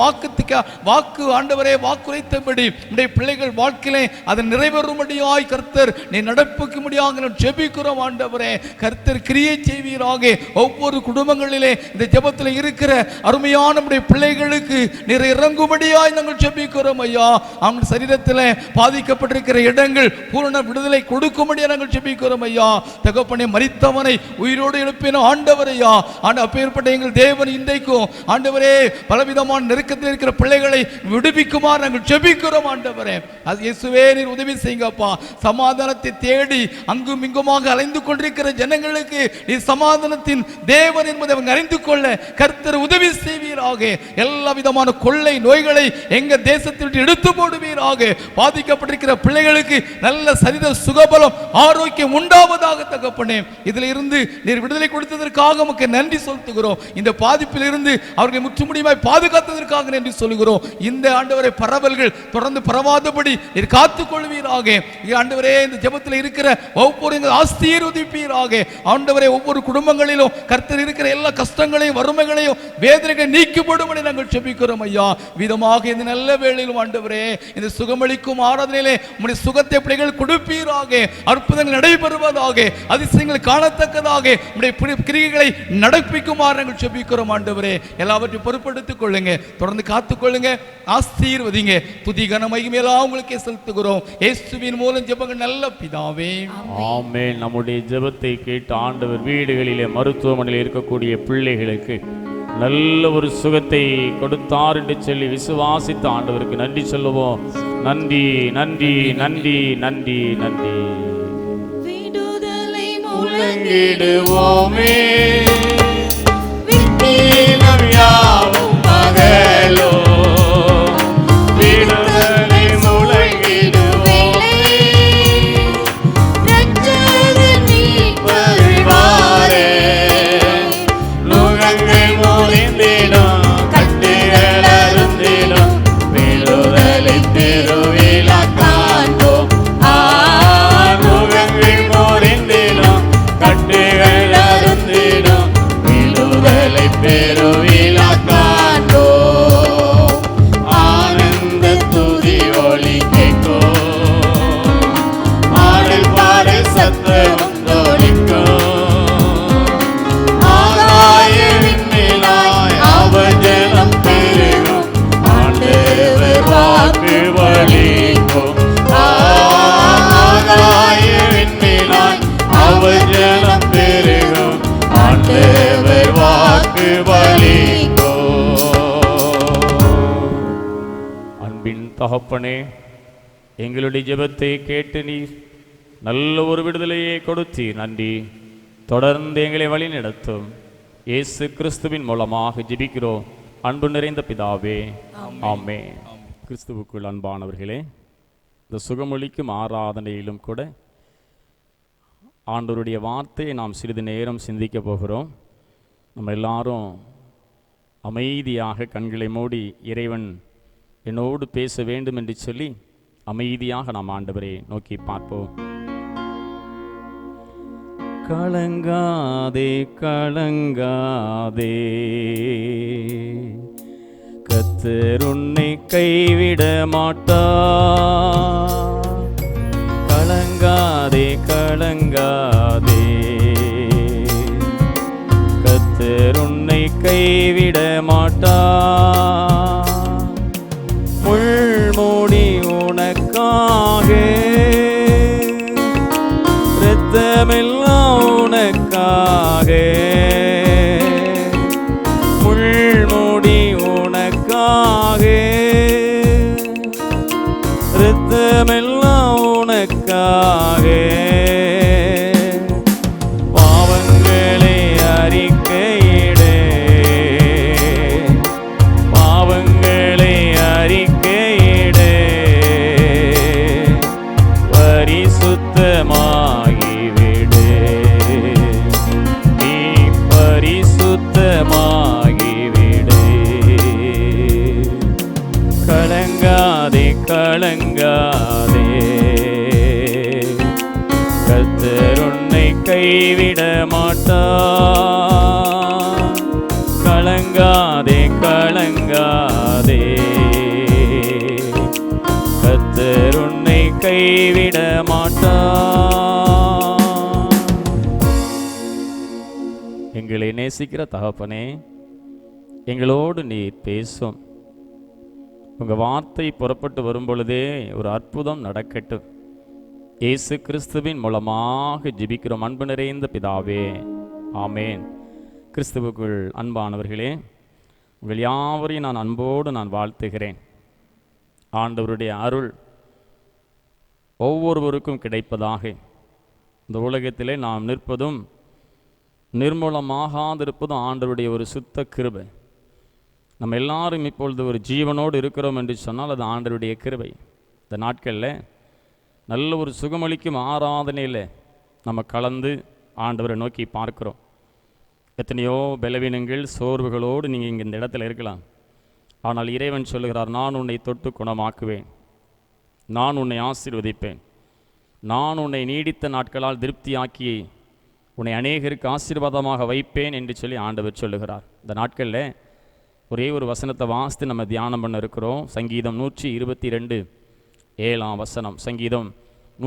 வாக்கு ஆண்டவரே வாக்குரைத்தபடி நம்முடைய பிள்ளைகள் வாழ்க்கையிலே அது நிறைவேறும்படியாய் கர்த்தர் நீ நடப்பிக்கும்படியாக ஜெபிக்கிறோம் ஆண்டவரே. கர்த்தர் கிரியை செய்வீராக. ஒவ்வொரு குடும்பங்களிலே இந்த ஜெபத்தில் இருக்கிற அருமையான நம்முடைய பிள்ளைகளுக்கு நீர் இறங்கும்படியாய் நாங்கள் ஜெபிக்கிறோம் ஐயா. அவங்க சரீரத்தில் பாதிக்கப்பட்டிருக்கிற இடங்கள் பூரண விடுதலை கொடுக்கும்படியாக நாங்கள் ஜெபிக்கிறோம் ஐயா. தகப்பனே மரித்தவனை உயிரோடு எழுப்பின ஆண்டவர் ஐயா. அப்பேற்பட்ட எங்கள் தேவன் இன்றைக்கும் ஆண்டவரே பலவிதமான நெருக்கத்தில் இருக்கிற பிள்ளைகளை விடுவிக்குமாறு நாங்கள் ஜெபிக்கிறோம் ஆண்டவரே. அது இயேசுவே நீர் உதவி செய்யுங்கப்பா. சமாதானத்தை தேடி அங்கும் இங்குமாக அலைந்து கொண்டிருக்கிற ஜனங்களுக்கு நீ சமாதானத்தின் தேவன் என்பதை அவங்க அறிந்து கொள்ள கர்த்தர் உதவி செய்வீராக. எல்லா விதமான கொள்ளை நோய்களை எங்க தேசத்தில் எடுத்து போடுவீராக. பாதிக்கப்பட்டிருக்கிற பிள்ளைகளுக்கு நல்ல சரீர சுகபலம் ஆரோக்கியம் உண்டாவதாக தகப்பனே. இதில் இருந்து நீர் விடுதலை கொடுத்ததற்காக உமக்கு நன்றி செலுத்துகிறோம். இந்த பாதிப்பில் இருந்து அவர்களை முற்றுமுடியுமாய் பாதுகாத்ததற்காக நன்றி சொல்கிறோம். இந்த ஆண்டவரை பரவல்கள் தொடர்ந்து பரவாதபடி நீர் காத்துக் கொள்வீராக. ஆண்டவரே இந்த ஜெபத்தில் இருக்கிற ஒவ்வொரு ஆசீர்வதிப்பீராக. ஆண்டவரே ஒவ்வொரு குடும்பங்களிலும் கர்த்தர் இருக்கிற எல்லா கஷ்டங்களையும் வறுமைகளையும் வேதனைகளை நீக்கிப்படும்படி நாங்கள் ஜெபிக்கிறோம் ஐயா. விதமாக இந்த நல்ல வேளையிலும் ஆண்டவரே இந்த சுகமளிக்கும் ஆராதனையிலே உம்முடைய சுகத்தை பிள்ளைகள் கொடுப்பீராக. அற்புதங்கள் நடைபெறுவதாக. அதிசயங்கள் காணத்தக்கதாக உம்முடைய கிரியைகளை நடப்பிக்குமாறு நாங்கள் ஜெபிக்கிறோம் ஆண்டவரே. எல்லாவற்றையும் பொறுப்படுத்திக் கொள்ளுங்க. தொடர்ந்து காத்துக் கொள்ளுங்க. ஆசீர்வதிங்க. துதி கன மகிமையெல்லாம் உங்களுக்கே செலுத்துகிறோம் இயேசுவின் மூலம் ஜெபங்கள் நல்ல பிதாவே ஆமென். நம்முடைய ஜெபத்தை கேட்டு ஆண்டவர் வீடுகளிலே மருத்துவமனையில் இருக்கக்கூடிய பிள்ளைகளுக்கு நல்ல ஒரு சுகத்தை கொடுத்தார் என்று சொல்லி விசுவாசித்த ஆண்டவருக்கு நன்றி சொல்லுவோம். நன்றி நன்றி நன்றி நன்றி நன்றி. விடுதலை முழங்கிடுவோமே விண்ணீலம் யாவும் மகளோ விடுதலை முழங்கிடுவோமே ரட்சகர் மீட்பர் வருவாரே நுகங்கள் முறிந்திடும் கட்டுகள் அறுந்திடும் விடுதலை திருவிழா காண்போம். நுகங்கள் முறிந்திடும் கட்டுகள் அறுந்திடும் விடுதலை பெருவிழா காண்போம். ஆனந்த துதி ஒலி கேட்கும் ஆடல் பாடல் சத்தமும் தோழிக்கும் ஆகாயவின் மேலாய் அவர் ஜனம் பெருகும் ஆண்டவர் வாக்கு வலிக்கும். ஆகாயவின் மேலாய் அவர் ஜனம் பெருகும் ஆண்டவர் வாக்கு வலிக்கும். அன்பின் தகப்பனே, எங்களுடைய ஜெபத்தை கேட்டு நீ நல்ல ஒரு விடுதலையை கொடுத்தீர். நன்றி. தொடர்ந்து எங்களை வழி நடத்தும் இயேசு கிறிஸ்துவின் மூலமாக ஜெபிக்கிறோம் அன்பு நிறைந்த பிதாவே ஆமென். கிறிஸ்துவுக்குள் அன்பானவர்களே, இந்த சுகமளிக்கும் ஆராதனையிலும் கூட ஆண்டவருடைய வார்த்தையை நாம் சிறிது நேரம் சிந்திக்க போகிறோம். நம்ம எல்லாரும் அமைதியாக கண்களை மூடி இறைவன் என்னோடு பேச வேண்டும் என்று சொல்லி அமைதியாக நாம் ஆண்டவரை நோக்கி பார்ப்போம். கலங்காதே கலங்காதே, கர்த்தர் உன்னை கைவிட மாட்டார். கலங்காதே கலங்காதே, கர்த்தர் உன்னை கைவிட மாட்டார். முள்மூடி உனக்காக, இரத்தமெல்லாம் உனக்காக, முள்மூடி உனக்காக, இரத்தமெல்லாம் உனக்காக. பாவங்களை அறிக்கையிடு, பாவங்களை அறிக்கையிடு, கைவிட மாட்டார். கலங்காதே கலங்காதே, கர்த்தர் உன்னை கைவிட மாட்டார். எங்களை நேசிக்கிற தகப்பனே, எங்களோடு நீர் பேசும். உங்கள் வார்த்தை புறப்பட்டு வரும் பொழுதே ஒரு அற்புதம் நடக்கட்டும். இயேசு கிறிஸ்துவின் மூலமாக ஜெபிக்கிறோம் அன்பு நிறைந்த பிதாவே, ஆமேன். கிறிஸ்துவுக்குள் அன்பானவர்களே, உங்கள் யாவரையும் நான் அன்போடு வாழ்த்துகிறேன். ஆண்டவருடைய அருள் ஒவ்வொருவருக்கும் கிடைப்பதாக. இந்த உலகத்திலே நாம் நிற்பதும் நிர்மூலமாகாதிருப்பதும் ஆண்டவருடைய ஒரு சுத்த கிருபை. நம்ம எல்லாரும் இப்பொழுது ஒரு ஜீவனோடு இருக்கிறோம் என்று சொன்னால் அது ஆண்டவருடைய கிருபை. இந்த நாட்களில் நல்ல ஒரு சுகமளிக்கும் ஆராதனையில் நம்ம கலந்து ஆண்டவரை நோக்கி பார்க்கிறோம். எத்தனையோ பலவீனங்கள் சோர்வுகளோடு நீங்கள் இங்கே இந்த இடத்துல இருக்கலாம். ஆனால் இறைவன் சொல்லுகிறார், நான் உன்னை தொட்டு குணமாக்குவேன், நான் உன்னை ஆசீர்வதிப்பேன், நான் உன்னை நீடித்த நாட்களால் திருப்தியாக்கி உன்னை அநேகருக்கு ஆசீர்வாதமாக வைப்பேன் என்று சொல்லி ஆண்டவர் சொல்லுகிறார். இந்த நாட்களில் ஒரே ஒரு வசனத்தை வாசித்து நம்ம தியானம் பண்ண இருக்கிறோம். சங்கீதம் 122:7 சங்கீதம்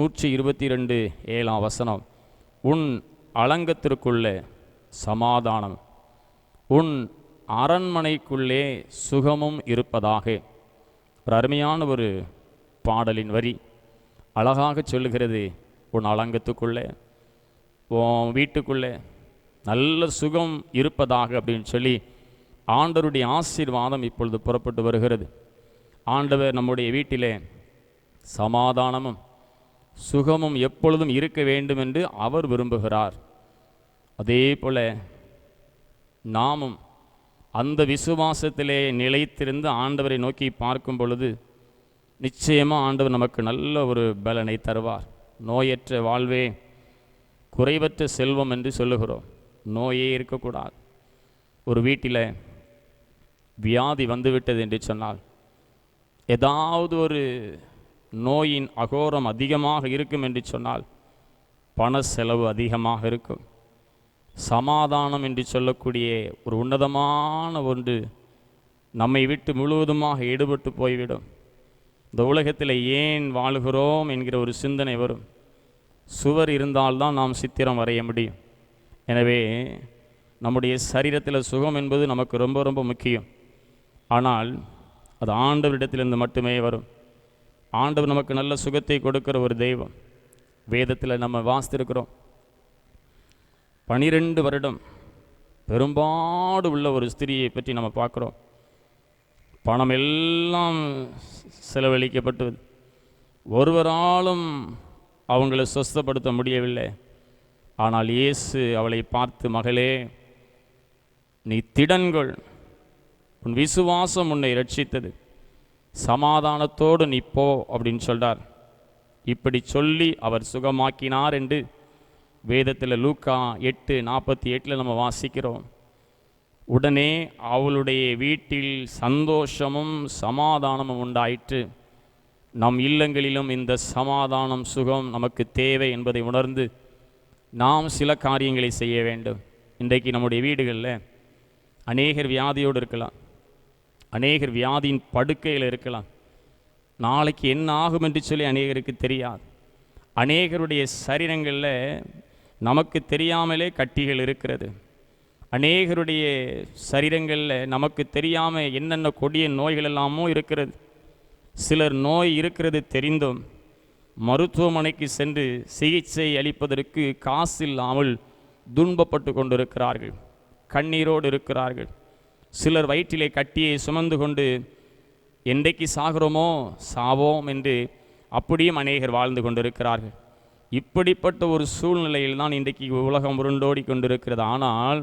122:7 உன் அலங்கத்திற்குள்ளே சமாதானம், உன் அரண்மனைக்குள்ளே சுகமும் இருப்பதாக. ஒரு அருமையான ஒரு பாடலின் வரி அழகாக சொல்லுகிறது. உன் அலங்கத்துக்குள்ளே, உன் வீட்டுக்குள்ளே நல்ல சுகம் இருப்பதாக அப்படின்னு சொல்லி ஆண்டவருடைய ஆசீர்வாதம் இப்பொழுது புறப்பட்டு வருகிறது. ஆண்டவர் நம்முடைய வீட்டிலே சமாதானமும் சுகமும் எப்பொழுதும் இருக்க வேண்டும் என்று அவர் விரும்புகிறார். அதே போல நாமும் அந்த விசுவாசத்திலே நிலைத்திருந்து ஆண்டவரை நோக்கி பார்க்கும் பொழுது நிச்சயமாக ஆண்டவர் நமக்கு நல்ல ஒரு பலனை தருவார். நோயற்ற வாழ்வே குறைவற்ற செல்வம் என்று சொல்லுகிறோம். நோயே இருக்கக்கூடாது. ஒரு வீட்டில் வியாதி வந்துவிட்டது என்று சொன்னால், ஏதாவது ஒரு நோயின் அகோரம் அதிகமாக இருக்கும் என்று சொன்னால் பண செலவு அதிகமாக இருக்கும். சமாதானம் என்று சொல்லக்கூடிய ஒரு உன்னதமான ஒன்று நம்மை விட்டு முழுவதுமாக ஈடுபட்டு போய்விடும். இந்த உலகத்தில் ஏன் வாழுகிறோம் என்கிற ஒரு சிந்தனை வரும். சுவர் இருந்தால்தான் நாம் சித்திரம் வரைய முடியும். எனவே நம்முடைய சரீரத்தில் சுகம் என்பது நமக்கு ரொம்ப ரொம்ப முக்கியம். ஆனால் அது ஆண்டவரிடத்திலிருந்து மட்டுமே வரும். ஆண்டவர் நமக்கு நல்ல சுகத்தை கொடுக்கிற ஒரு தெய்வம். வேதத்தில் நம்ம வாசித்திருக்கிறோம். 12 வருடம் பெரும்பாடு உள்ள ஒரு ஸ்திரியை பற்றி நம்ம பார்க்குறோம். பணம் எல்லாம் செலவழிக்கப்பட்டது. ஒருவராலும் அவங்களை சொஸ்தப்படுத்த முடியவில்லை. ஆனால் இயேசு அவளை பார்த்து, மகளே, நீ திடன்கொள், உன் விசுவாசம் உன்னை ரட்சித்தது, சமாதானத்தோடு நீ போ அப்படின்னு சொல்றார். இப்படி சொல்லி அவர் சுகமாக்கினார் என்று வேதத்தில் லூக்கா 8:48 நம்ம வாசிக்கிறோம். உடனே அவளுடைய வீட்டில் சந்தோஷமும் சமாதானமும் உண்டாயிற்று. நம் இல்லங்களிலும் இந்த சமாதானம் சுகம் நமக்கு தேவை என்பதை உணர்ந்து நாம் சில காரியங்களை செய்ய வேண்டும். இன்றைக்கு நம்முடைய வீடுகளில் அநேகர் வியாதியோடு இருக்கலாம், அநேகர் வியாதியின் படுக்கையில் இருக்கலாம். நாளைக்கு என்ன ஆகும் என்று சொல்லி அநேகருக்கு தெரியாது. அநேகருடைய சரீரங்களில் நமக்கு தெரியாமலே கட்டிகள் இருக்கிறது. அநேகருடைய சரீரங்களில் நமக்கு தெரியாமல் என்னென்ன கொடிய நோய்கள் எல்லாமோ இருக்கிறது. சிலர் நோய் இருக்கிறது தெரிந்தும் மருத்துவமனைக்கு சென்று சிகிச்சை அளிப்பதற்கு காசில்லாமல் துன்பப்பட்டு கொண்டிருக்கிறார்கள், கண்ணீரோடு இருக்கிறார்கள். சிலர் வயிற்றிலே கட்டியை சுமந்து கொண்டு என்றைக்கு சாகிறோமோ சாவோம் என்று அப்படியும் அநேகர் வாழ்ந்து கொண்டிருக்கிறார்கள். இப்படிப்பட்ட ஒரு சூழ்நிலையில் தான் இன்றைக்கு உலகம் உருண்டோடி கொண்டிருக்கிறது. ஆனால்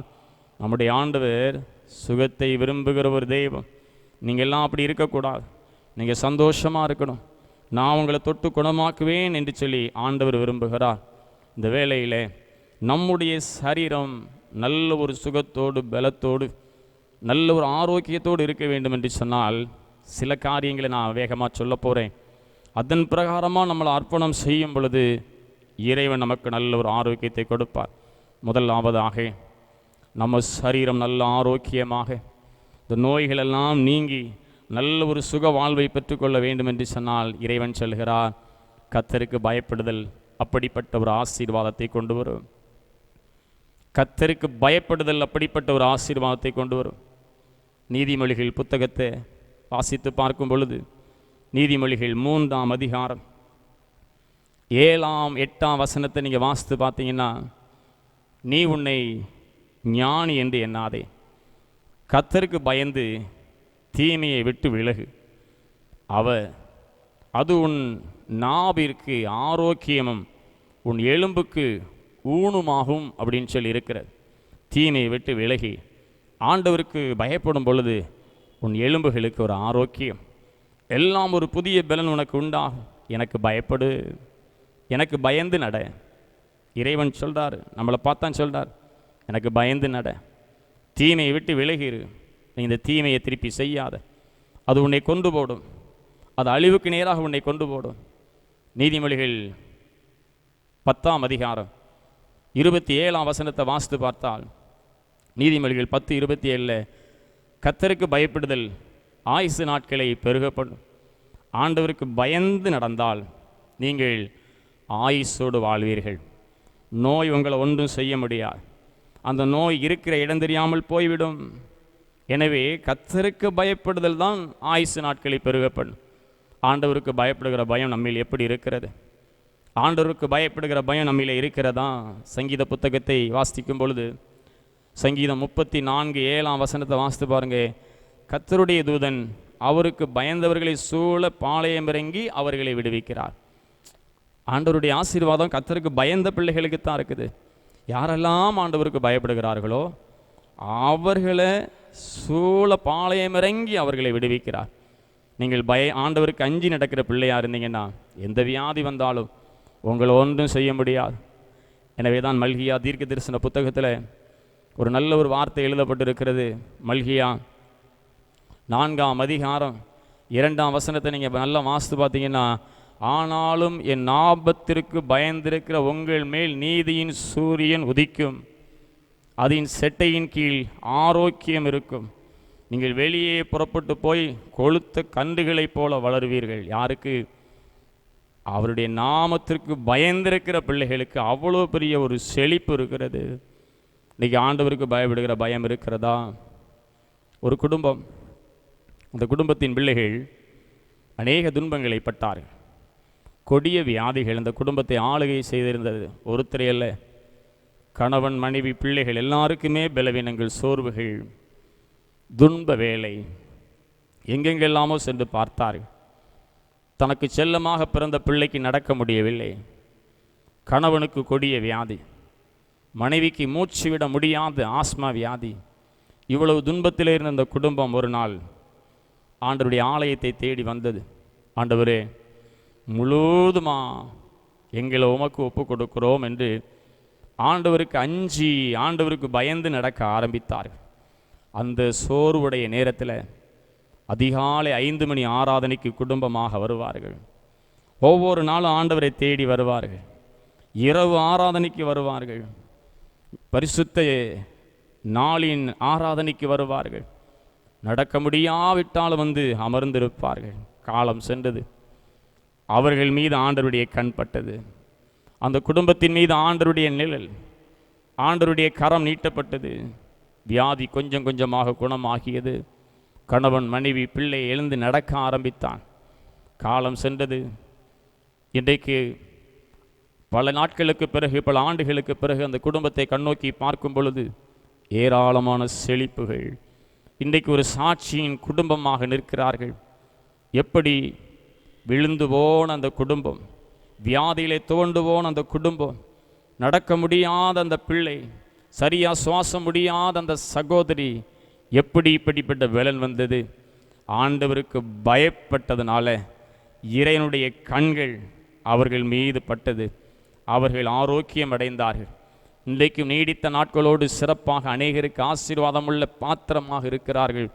நம்முடைய ஆண்டவர் சுகத்தை விரும்புகிற ஒரு தெய்வம். நீங்கள் எல்லாம் அப்படி இருக்கக்கூடாது. நீங்கள் சந்தோஷமாக இருக்கணும். நான் உங்களை தொட்டு குணமாக்குவேன் என்று சொல்லி ஆண்டவர் விரும்புகிறார். இந்த வேளையில் நம்முடைய சரீரம் நல்ல ஒரு சுகத்தோடு பலத்தோடு நல்ல ஒரு ஆரோக்கியத்தோடு இருக்க வேண்டும் என்று சொன்னால் சில காரியங்களை நான் வேகமாக சொல்ல போகிறேன். அதன் பிரகாரமாக நம்மளை அர்ப்பணம் செய்யும் பொழுது இறைவன் நமக்கு நல்ல ஒரு ஆரோக்கியத்தை கொடுப்பார். முதலாவதாக நம்ம சரீரம் நல்ல ஆரோக்கியமாக இந்த நோய்களெல்லாம் நீங்கி நல்ல ஒரு சுக வாழ்வை பெற்றுக்கொள்ள வேண்டும் என்று சொன்னால் இறைவன் சொல்கிறார், கர்த்தருக்கு பயப்படுதல் அப்படிப்பட்ட ஒரு ஆசீர்வாதத்தை கொண்டு வரும். கர்த்தருக்கு பயப்படுதல் அப்படிப்பட்ட ஒரு ஆசீர்வாதத்தை கொண்டு வரும். நீதிமொழிகள் புத்தகத்தை வாசித்து பார்க்கும் பொழுது நீதிமொழிகள் 3ஆம் அதிகாரம் 7ஆம் 8ஆம் வசனத்தை நீங்கள் வாசித்து பார்த்தீங்கன்னா, நீ உன்னை ஞானி என்று எண்ணாதே, கர்த்தருக்கு பயந்து தீமையை விட்டு விலகு, அது உன் நாவிற்கு ஆரோக்கியமும் உன் எலும்புக்கு ஊனுமாகும் அப்படின்னு சொல்லி இருக்கிறது. தீமையை விட்டு விலகி ஆண்டவருக்கு பயப்படும் பொழுது உன் எலும்புகளுக்கு ஒரு ஆரோக்கியம், எல்லாம் ஒரு புதிய பலன் உனக்கு உண்டாகும். எனக்கு பயப்படு, எனக்கு பயந்து நட. இறைவன் சொல்கிறார், நம்மளை பார்த்தான் சொல்கிறார், எனக்கு பயந்து நட, தீமையை விட்டு விலகிரு, நீ இந்த தீமையை திருப்பி செய்யாத, அது உன்னை கொண்டு போடும், அது அழிவுக்கு நேராக உன்னை கொண்டு போடும். நீதிமொழிகள் 10ஆம் அதிகாரம் 27ஆம் வசனத்தை வாசித்து பார்த்தால், நீதிமொழிகள் 10:27 கர்த்தருக்கு பயப்படுதல் ஆயுசு நாட்களை பெருகப்படும். ஆண்டவருக்கு பயந்து நடந்தால் நீங்கள் ஆயுசோடு வாழ்வீர்கள். நோய் உங்களை ஒன்றும் செய்ய முடியாது, அந்த நோய் இருக்கிற இடம் தெரியாமல் போய்விடும். எனவே கர்த்தருக்கு பயப்படுதல் தான் ஆயுசு நாட்களை பெருகப்படும். ஆண்டவருக்கு பயப்படுகிற பயம் நம்மில் எப்படி இருக்கிறது? ஆண்டவருக்கு பயப்படுகிற பயம் நம்மில் இருக்கிறதா? சங்கீத புத்தகத்தை வாசிக்கும் பொழுது சங்கீதம் 34:7ஆம் வசனத்தை வாசித்து பாருங்க. கர்த்தருடைய தூதன் அவருக்கு பயந்தவர்களை சூழ பாளையம் இறங்கி அவர்களை விடுவிக்கிறார். ஆண்டவருடைய ஆசீர்வாதம் கர்த்தருக்கு பயந்த பிள்ளைகளுக்கு தான் இருக்குது. யாரெல்லாம் ஆண்டவருக்கு பயப்படுகிறார்களோ அவர்களை சூழ பாளையம் இறங்கி அவர்களை விடுவிக்கிறார். நீங்கள் ஆண்டவருக்கு அஞ்சி நடக்கிற பிள்ளையாக இருந்தீங்கன்னா எந்த வியாதி வந்தாலும் உங்களை ஒன்றும் செய்ய முடியாது. எனவே தான் மல்கியா தீர்க்க தரிசன புத்தகத்தில் ஒரு நல்ல ஒரு வார்த்தை எழுதப்பட்டிருக்கிறது. மல்கியா 4ஆம் அதிகாரம் 2ஆம் வசனத்தை நீங்கள் நல்லா வாசித்து பார்த்தீங்கன்னா, ஆனாலும் என் ஆபத்திற்கு பயந்திருக்கிற உங்கள் மேல் நீதியின் சூரியன் உதிக்கும், அதன் செட்டையின் கீழ் ஆரோக்கியம் இருக்கும், நீங்கள் வெளியே புறப்பட்டு போய் கொழுத்த கன்றுகளைப் போல வளருவீர்கள். யாருக்கு? அவருடைய நாமத்திற்கு பயந்திருக்கிற பிள்ளைகளுக்கு அவ்வளோ பெரிய ஒரு செழிப்பு இருக்கிறது. இன்றைக்கி ஆண்டவருக்கு பயப்படுகிற பயம் இருக்கிறதா? ஒரு குடும்பம், அந்த குடும்பத்தின் பிள்ளைகள் அநேக துன்பங்களை பட்டார்கள். கொடிய வியாதிகள் அந்த குடும்பத்தை ஆளுகை செய்திருந்தது. ஒருத்தரை அல்ல, கணவன் மனைவி பிள்ளைகள் எல்லாருக்குமே பலவீனங்கள், சோர்வுகள், துன்ப வேலை, எங்கெங்கெல்லாமோ சென்று பார்த்தார்கள். தனக்கு செல்லமாக பிறந்த பிள்ளைக்கு நடக்க முடியவில்லை. கணவனுக்கு கொடிய வியாதி, மனைவிக்கு மூச்சு விட முடியாத ஆஸ்மா வியாதி. இவ்வளவு துன்பத்திலே இருந்த அந்த குடும்பம் ஒரு நாள் ஆண்டவருடைய ஆலயத்தை தேடி வந்தது. ஆண்டவரே, முழுவதுமா எங்களை உமக்கு ஒப்பு கொடுக்கிறோம் என்று ஆண்டவருக்கு அஞ்சி ஆண்டவருக்கு பயந்து நடக்க ஆரம்பித்தார்கள். அந்த சோர்வுடைய நேரத்தில் அதிகாலை 5 மணி ஆராதனைக்கு குடும்பமாக வருவார்கள். ஒவ்வொரு நாளும் ஆண்டவரை தேடி வருவார்கள். இரவு ஆராதனைக்கு வருவார்கள். பரிசுத்த நாளின் ஆராதனைக்கு வருவார்கள். நடக்க முடியாவிட்டாலும் வந்து அமர்ந்திருப்பார்கள். காலம் சென்றது. அவர்கள் மீது ஆண்டவருடைய கண் பட்டது. அந்த குடும்பத்தின் மீது ஆண்டவருடைய நிழல், ஆண்டவருடைய கரம் நீட்டப்பட்டது. வியாதி கொஞ்சம் கொஞ்சமாக குணமாகியது. கணவன் மனைவி பிள்ளை எழுந்து நடக்க ஆரம்பித்தான். காலம் சென்றது. இன்றைக்கு பல நாட்களுக்கு பிறகு, பல ஆண்டுகளுக்கு பிறகு அந்த குடும்பத்தை கண்ணோக்கி பார்க்கும் பொழுது ஏராளமான செழிப்புகள். இன்றைக்கு ஒரு சாட்சியின் குடும்பமாக நிற்கிறார்கள். எப்படி விழுந்து போன அந்த குடும்பம், வியாதியிலே துவண்டு போன அந்த குடும்பம், நடக்க முடியாத அந்த பிள்ளை, சரியா சுவாசம் முடியாத அந்த சகோதரி, எப்படி இப்படிப்பட்ட பலன் வந்தது? ஆண்டவருக்கு பயப்பட்டதுனால இறைவனுடைய கண்கள் அவர்கள் மீது பட்டது. அவர்கள் ஆரோக்கியம் அடைந்தார்கள். இன்றைக்கும் நீடித்த நாட்களோடு சிறப்பாக அநேகருக்கு ஆசீர்வாதமுள்ள பாத்திரமாக இருக்கிறார்கள்.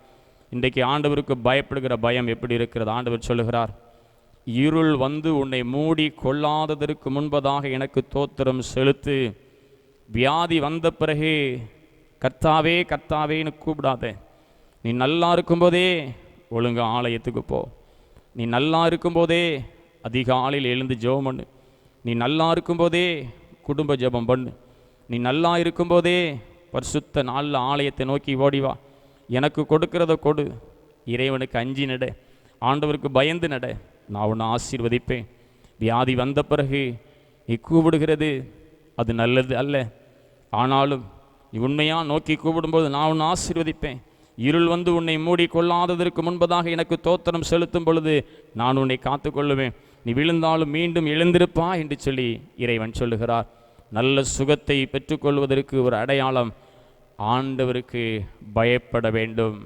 இன்றைக்கு ஆண்டவருக்கு பயப்படுகிற பயம் எப்படி இருக்கிறது? ஆண்டவர் சொல்லுகிறார், இருள் வந்து உன்னை மூடி கொள்ளாததற்கு முன்பதாக எனக்கு தோத்திரம் செலுத்து. வியாதி வந்த பிறகு கர்த்தாவே கர்த்தாவேன்னு கூப்பிடாத. நீ நல்லா இருக்கும்போதே ஒழுங்கு ஆலயத்துக்கு போ. நீ நல்லா இருக்கும்போதே அதிகாலையில் எழுந்து ஜெபம் பண்ணு. நீ நல்லா இருக்கும்போதே குடும்ப ஜெபம் பண்ணு. நீ நல்லா இருக்கும்போதே பரிசுத்த நாளில் ஆலயத்தை நோக்கி ஓடி வா. எனக்கு கொடுக்கிறத கொடு. இறைவனுக்கு அஞ்சி நட, ஆண்டவருக்கு பயந்து நட. நான் உன்னை ஆசீர்வதிப்பேன். வியாதி வந்த பிறகு நீ கூப்பிடுகிறது அது நல்லது அல்ல. ஆனாலும் நீ உண்மையாக நோக்கி கூப்பிடும்போது நான் உன்னை ஆசீர்வதிப்பேன். இருள் வந்து உன்னை மூடி கொள்ளாததற்கு முன்பதாக எனக்கு தோத்திரம் செலுத்தும் பொழுது நான் உன்னை காத்துக்கொள்ளுவேன். நீ விழுந்தாலும் மீண்டும் எழுந்திருப்பா என்று சொல்லி இறைவன் சொல்லுகிறார். நல்ல சுகத்தை பெற்றுக்கொள்வதற்கு ஒரு அடையாளம் ஆண்டவருக்கு பயப்பட வேண்டும்,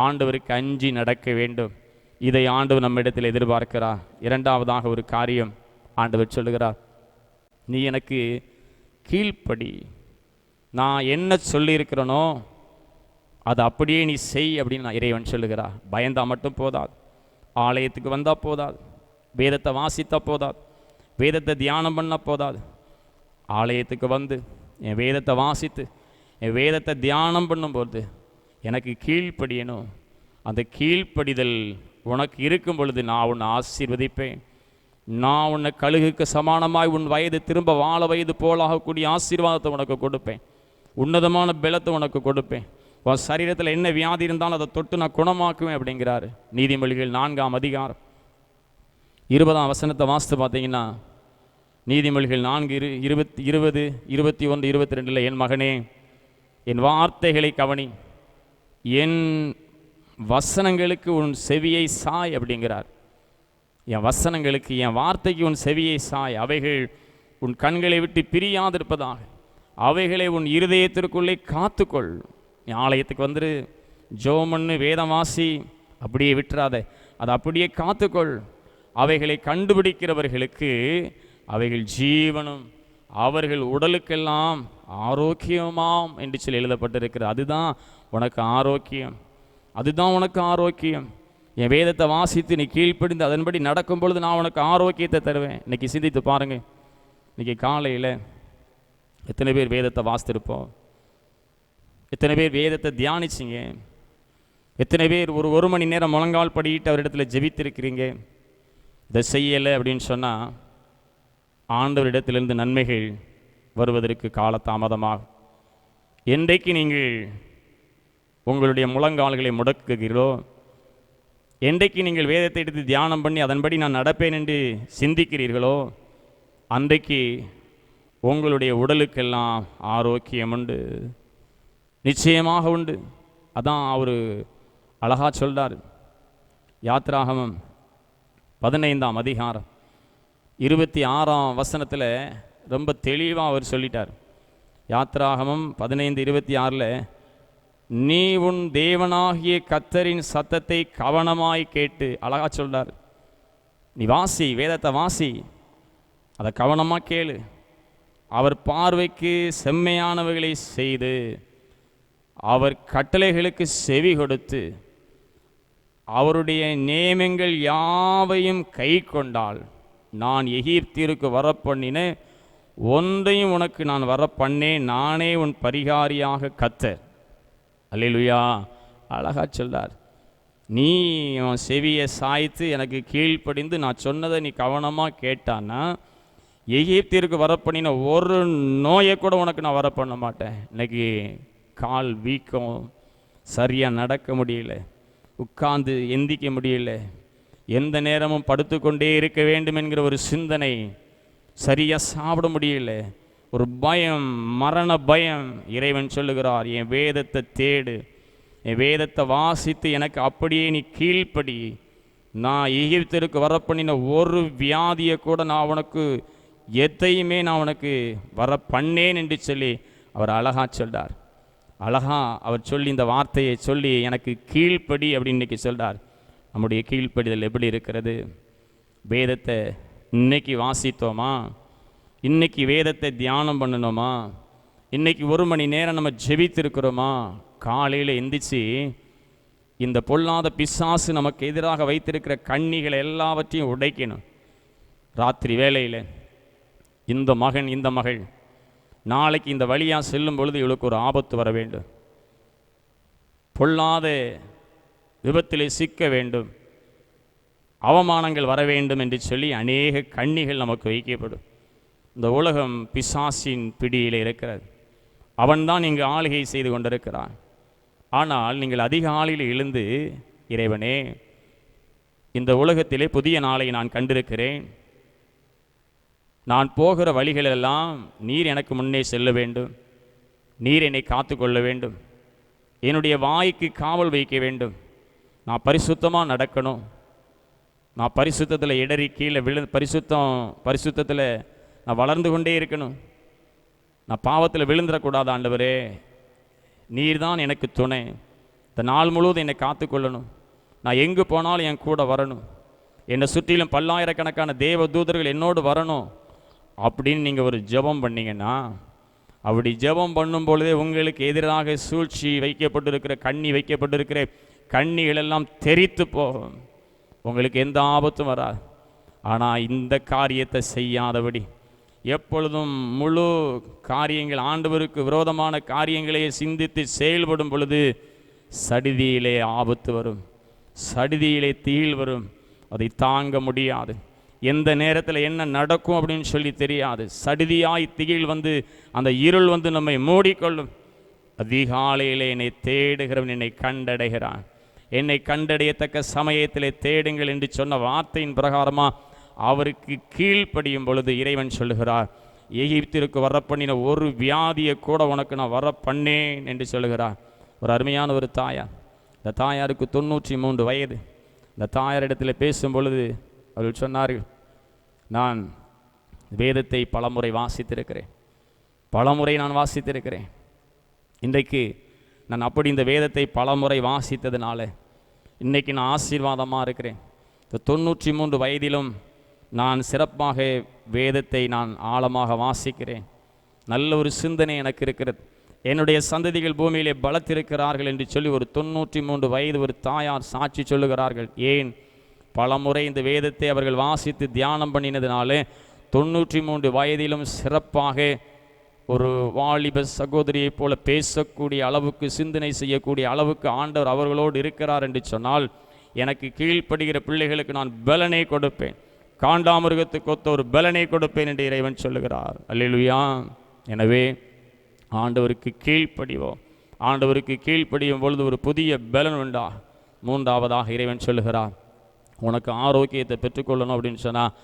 ஆண்டவருக்கு அஞ்சி நடக்க வேண்டும். இதை ஆண்டவர் நம்மிடத்தில் எதிர்பார்க்கிறார். இரண்டாவதாக ஒரு காரியம் ஆண்டவர் சொல்லுகிறார், நீ எனக்கு கீழ்ப்படி. நான் என்ன சொல்லியிருக்கிறனோ அது அப்படியே நீ செய் அப்படின்னு நான் இறைவன் சொல்லுகிறார். பயந்தால் மட்டும் போதாது, ஆலயத்துக்கு வந்தால் போதாது, வேதத்தை வாசித்தா போதாது, வேதத்தை தியானம் பண்ண போதாது. ஆலயத்துக்கு வந்து என் வேதத்தை வாசித்து என் வேதத்தை தியானம் பண்ணும்போது எனக்கு கீழ்ப்படியணும். அந்த கீழ்ப்படிதல் உனக்கு இருக்கும் பொழுது நான் உன்னை ஆசீர்வதிப்பேன். நான் உன்னை கழுகுக்கு சமானமாய் உன் வயது திரும்ப வாழ வயது போலாகக்கூடிய ஆசீர்வாதத்தை உனக்கு கொடுப்பேன். உன்னதமான பலத்தை உனக்கு கொடுப்பேன். உன் சரீரத்தில் என்ன வியாதி இருந்தாலும் அதை தொட்டு நான் குணமாக்குவேன் அப்படிங்கிறாரு. நீதிமொழிகள் 4ஆம் அதிகாரம் 20ஆம் வசனத்தை வாசித்து பார்த்தீங்கன்னா, நீதிமொழிகள் 4:20, 21, 22 என் மகனே என் வார்த்தைகளை கவனி, என் வசனங்களுக்கு உன் செவியை சாய் அப்படிங்கிறார். என் வசனங்களுக்கு, என் வார்த்தைக்கு உன் செவியை சாய். அவைகள் உன் கண்களை விட்டு பிரியாதிருப்பதாக, அவைகளை உன் இருதயத்திற்குள்ளே காத்துக்கொள். நீ ஆலயத்துக்கு வந்துரு, ஜோமன்னு வேதவாசி, அப்படியே விட்டுறாத, அதை அப்படியே காத்துக்கொள். அவைகளை கண்டுபிடிக்கிறவர்களுக்கு அவைகள் ஜீவனும் அவர்கள் உடலுக்கெல்லாம் ஆரோக்கியமாம் என்று சொல்லி எழுதப்பட்டிருக்கிறது. அதுதான் உனக்கு ஆரோக்கியம், அதுதான் உனக்கு ஆரோக்கியம். என் வேதத்தை வாசித்து நீ கீழ்ப்படிந்து அதன்படி நடக்கும் பொழுது நான் உனக்கு ஆரோக்கியத்தை தருவேன். இன்றைக்கி சிந்தித்து பாருங்கள். இன்றைக்கி காலையில் எத்தனை பேர் வேதத்தை வாசித்திருப்போம்? எத்தனை பேர் வேதத்தை தியானிச்சிங்க? எத்தனை பேர் ஒரு மணி நேரம் முழங்கால் படிக்கிட்டு அவரிடத்தில் ஜெபித்திருக்கிறீங்க? இதை செய்யலை அப்படின்னு சொன்னால் ஆண்டவரிடத்திலிருந்து நன்மைகள் வருவதற்கு காலதாமதமாகும். என்றைக்கு நீங்கள் உங்களுடைய முழங்கால்களை முடக்குகிறீர்களோ, என்றைக்கு நீங்கள் வேதத்தை எடுத்து தியானம் பண்ணி அதன்படி நான் நடப்பேன் என்று சிந்திக்கிறீர்களோ, அன்றைக்கு உங்களுடைய உடலுக்கெல்லாம் ஆரோக்கியம் உண்டு, நிச்சயமாக உண்டு. அதான் அவர் அழகா சொல்றார். யாத்ராகமம் 15ஆம் அதிகாரம் 26ஆம் வசனத்தில் ரொம்ப தெளிவாக அவர் சொல்லிட்டார். யாத்ராகமம் 15:26 நீ உன் தேவனாகிய கர்த்தரின் சத்தத்தை கவனமாய் கேட்டு, அழகா சொல்றார். நீ வாசி, வேதத்தை வாசி, அதை கவனமாக கேளு. அவர் பார்வைக்கு செம்மையானவைகளை செய்து அவர் கட்டளைகளுக்கு செவி கொடுத்து அவருடைய நியமங்கள் யாவையும் கை கொண்டால் நான் எகிப்திற்கு வரப்பண்ணின ஒன்றையும் உனக்கு நான் வரப்பண்ணேன், நானே உன் பரிகாரியாக கர்த்தர். அல்லேலூயா. அழகா சொல்றார். நீ உன் செவியை சாய்த்து எனக்கு கீழ்ப்படிந்து நான் சொன்னதை நீ கவனமாக கேட்டான்னா எகிப்திற்கு வரப்பண்ணின ஒரு நோயை கூட உனக்கு நான் வரப்பண்ண மாட்டேன். இன்னைக்கு கால் வீக்கம், சரியாக நடக்க முடியல, உட்கார்ந்து எந்திக்க முடியல, எந்த நேரமும் படுத்துக்கொண்டே இருக்க வேண்டும் என்கிற ஒரு சிந்தனை, சரியாக சாப்பிட முடியல, ஒரு பயம், மரண பயம். இறைவன் சொல்லுகிறார், என் வேதத்தை தேடு, என் வேதத்தை வாசித்து எனக்கு அப்படியே நீ கீழ்ப்படி. நான் எகிப்திற்கு வரப்பண்ணின ஒரு வியாதியை கூட நான் உனக்கு எதையுமே நான் உனக்கு வர பண்ணேன் என்று சொல்லி அவர் அழகா சொல்றார். அழகா அவர் சொல்லி இந்த வார்த்தையை சொல்லி எனக்கு கீழ்ப்படி அப்படின்னு இன்னைக்கு சொல்றார். நம்முடைய கீழ்ப்படிதல் எப்படி இருக்கிறது? வேதத்தை இன்னைக்கு வாசித்தோமா? இன்னைக்கு வேதத்தை தியானம் பண்ணணுமா? இன்னைக்கு 1 மணி நேரம் நம்ம ஜெபித்திருக்கிறோமா? காலையில் எந்திரிச்சு இந்த பொல்லாத பிசாசு நமக்கு எதிராக வைத்திருக்கிற கண்ணிகளை எல்லாவற்றையும் உடைக்கணும். ராத்திரி வேளையில் இந்த மகன் இந்த மகள் நாளைக்கு இந்த வழியாக செல்லும் பொழுது இவளுக்கு ஒரு ஆபத்து வர வேண்டும், பொல்லாத விபத்திலே சிக்க வேண்டும், அவமானங்கள் வர வேண்டும் என்று சொல்லி அநேக கண்ணிகள் நமக்கு வைக்கப்படும். இந்த உலகம் பிசாசின் பிடியில் இருக்கிறது. அவன்தான் இங்கு ஆளுகை செய்து கொண்டிருக்கிறான். ஆனால் நீங்கள் அதிகாலையில் எழுந்து, இறைவனே, இந்த உலகத்திலே புதிய நாளை நான் கண்டிருக்கிறேன், நான் போகிற வழிகளெல்லாம் நீர் எனக்கு முன்னே செல்ல வேண்டும், நீர் என்னை காத்து கொள்ள வேண்டும், என்னுடைய வாய்க்கு காவல் வைக்க வேண்டும், நான் பரிசுத்தமாக நடக்கணும், நான் பரிசுத்தத்தில் இடறி கீழே பரிசுத்தத்தில் நான் வளர்ந்து கொண்டே இருக்கணும், நான் பாவத்தில் விழுந்துடக்கூடாது ஆண்டவரே, நீர் தான் எனக்கு துணை, இந்த நாள் முழுவதும் என்னை காத்து கொள்ளணும், நான் எங்கு போனாலும் என் கூட வரணும், என்னை சுற்றிலும் பல்லாயிரக்கணக்கான தேவ தூதர்கள் என்னோடு வரணும் அப்படின்னு நீங்கள் ஒரு ஜெபம் பண்ணிங்கன்னா, அப்படி ஜெபம் பண்ணும் பொழுதே உங்களுக்கு எதிராக சூழ்ச்சி வைக்கப்பட்டிருக்கிற கண்ணி வைக்கப்பட்டிருக்கிற கண்ணிகள் எல்லாம் தெரித்து போகும், உங்களுக்கு எந்த ஆபத்தும் வராது. ஆனால் இந்த காரியத்தை செய்யாதபடி எப்பொழுதும் முழு காரியங்கள் ஆண்டவருக்கு விரோதமான காரியங்களையே சிந்தித்து செயல்படும் பொழுது சடிதியிலே ஆபத்து வரும், சடிதியிலே தீயில் வரும், அதை தாங்க முடியாது. எந்த நேரத்தில் என்ன நடக்கும் அப்படின்னு சொல்லி தெரியாது. சடிதியாய் திகில் வந்து அந்த இருள் வந்து நம்மை மூடிக்கொள்ளும். அதிகாலையிலே என்னை தேடுகிறவன் என்னை கண்டடைகிறான், என்னை கண்டடையத்தக்க சமயத்திலே தேடுங்கள் என்று சொன்ன வார்த்தையின் பிரகாரமாக அவருக்கு கீழ்ப்படியும் பொழுது இறைவன் சொல்லுகிறார், எகிப்திற்கு வரப்பண்ணின ஒரு வியாதியை கூட உனக்கு நான் வர பண்ணேன் என்று சொல்லுகிறார். ஒரு அருமையான ஒரு தாயார், இந்த தாயாருக்கு 93 வயது. இந்த தாயாரிடத்தில் பேசும் பொழுது அவர்கள் சொன்னார்கள், நான் வேதத்தை பலமுறை வாசித்திருக்கிறேன், பலமுறை நான் வாசித்திருக்கிறேன். இன்றைக்கு நான் அப்படி இந்த வேதத்தை பலமுறை வாசித்ததுனால இன்றைக்கி நான் ஆசீர்வாதமாக இருக்கிறேன். இந்த 93 வயதிலும் நான் சிறப்பாக வேதத்தை நான் ஆழமாக வாசிக்கிறேன், நல்ல ஒரு சிந்தனை எனக்கு இருக்கிறது, என்னுடைய சந்ததிகள் பூமியிலே பலத்திருக்கிறார்கள் என்று சொல்லி ஒரு 93 வயது ஒரு தாயார் சாட்சி சொல்லுகிறார்கள். ஏன்? பலமுறை இந்த வேதத்தை அவர்கள் வாசித்து தியானம் பண்ணினதுனால 93 வயதிலும் சிறப்பாக ஒரு வாலிப சகோதரியைப் போல பேசக்கூடிய அளவுக்கு, சிந்தனை செய்யக்கூடிய அளவுக்கு ஆண்டவர் அவர்களோடு இருக்கிறார் என்று சொன்னால், எனக்கு கீழ்ப்படுகிற பிள்ளைகளுக்கு நான் பலனை கொடுப்பேன், காண்டாமிருகத்துக்கு ஒத்த ஒரு பலனை கொடுப்பேன் என்று இறைவன் சொல்லுகிறார். அல்லேலூயா. எனவே ஆண்டவருக்கு கீழ்ப்படிவோம். ஆண்டவருக்கு கீழ்ப்படியும் பொழுது ஒரு புதிய பலன் உண்டா. மூன்றாவதாக இறைவன் சொல்லுகிறார், உனக்கு ஆரோக்கியத்தை பெற்றுக்கொள்ளணும் அப்படின்னு சொன்னால்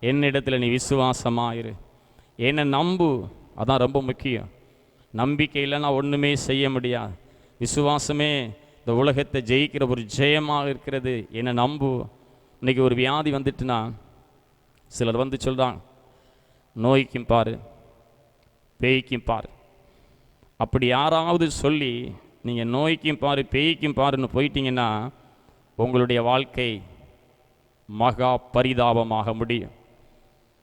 என்னிடத்தில் நீ விசுவாசமாயிரு, என்னை நம்பு, அதான் ரொம்ப முக்கியம். நம்பிக்கை இல்லைன்னா ஒன்றுமே செய்ய முடியாது. விசுவாசமே இந்த உலகத்தை ஜெயிக்கிற ஒரு ஜெயமாக இருக்கிறது. என்னை நம்பு. இன்றைக்கி ஒரு வியாதி வந்துட்டுனா சிலர் வந்து சொல்கிறாங்க, நோய்க்கும் பாரு, பேய்க்கும் பாரு. அப்படி யாராவது சொல்லி நீங்கள் நோய்க்கும் பாரு, பேய்க்கும் பாருன்னு போயிட்டீங்கன்னா உங்களுடைய வாழ்க்கை மகா பரிதாபமாக முடியும்.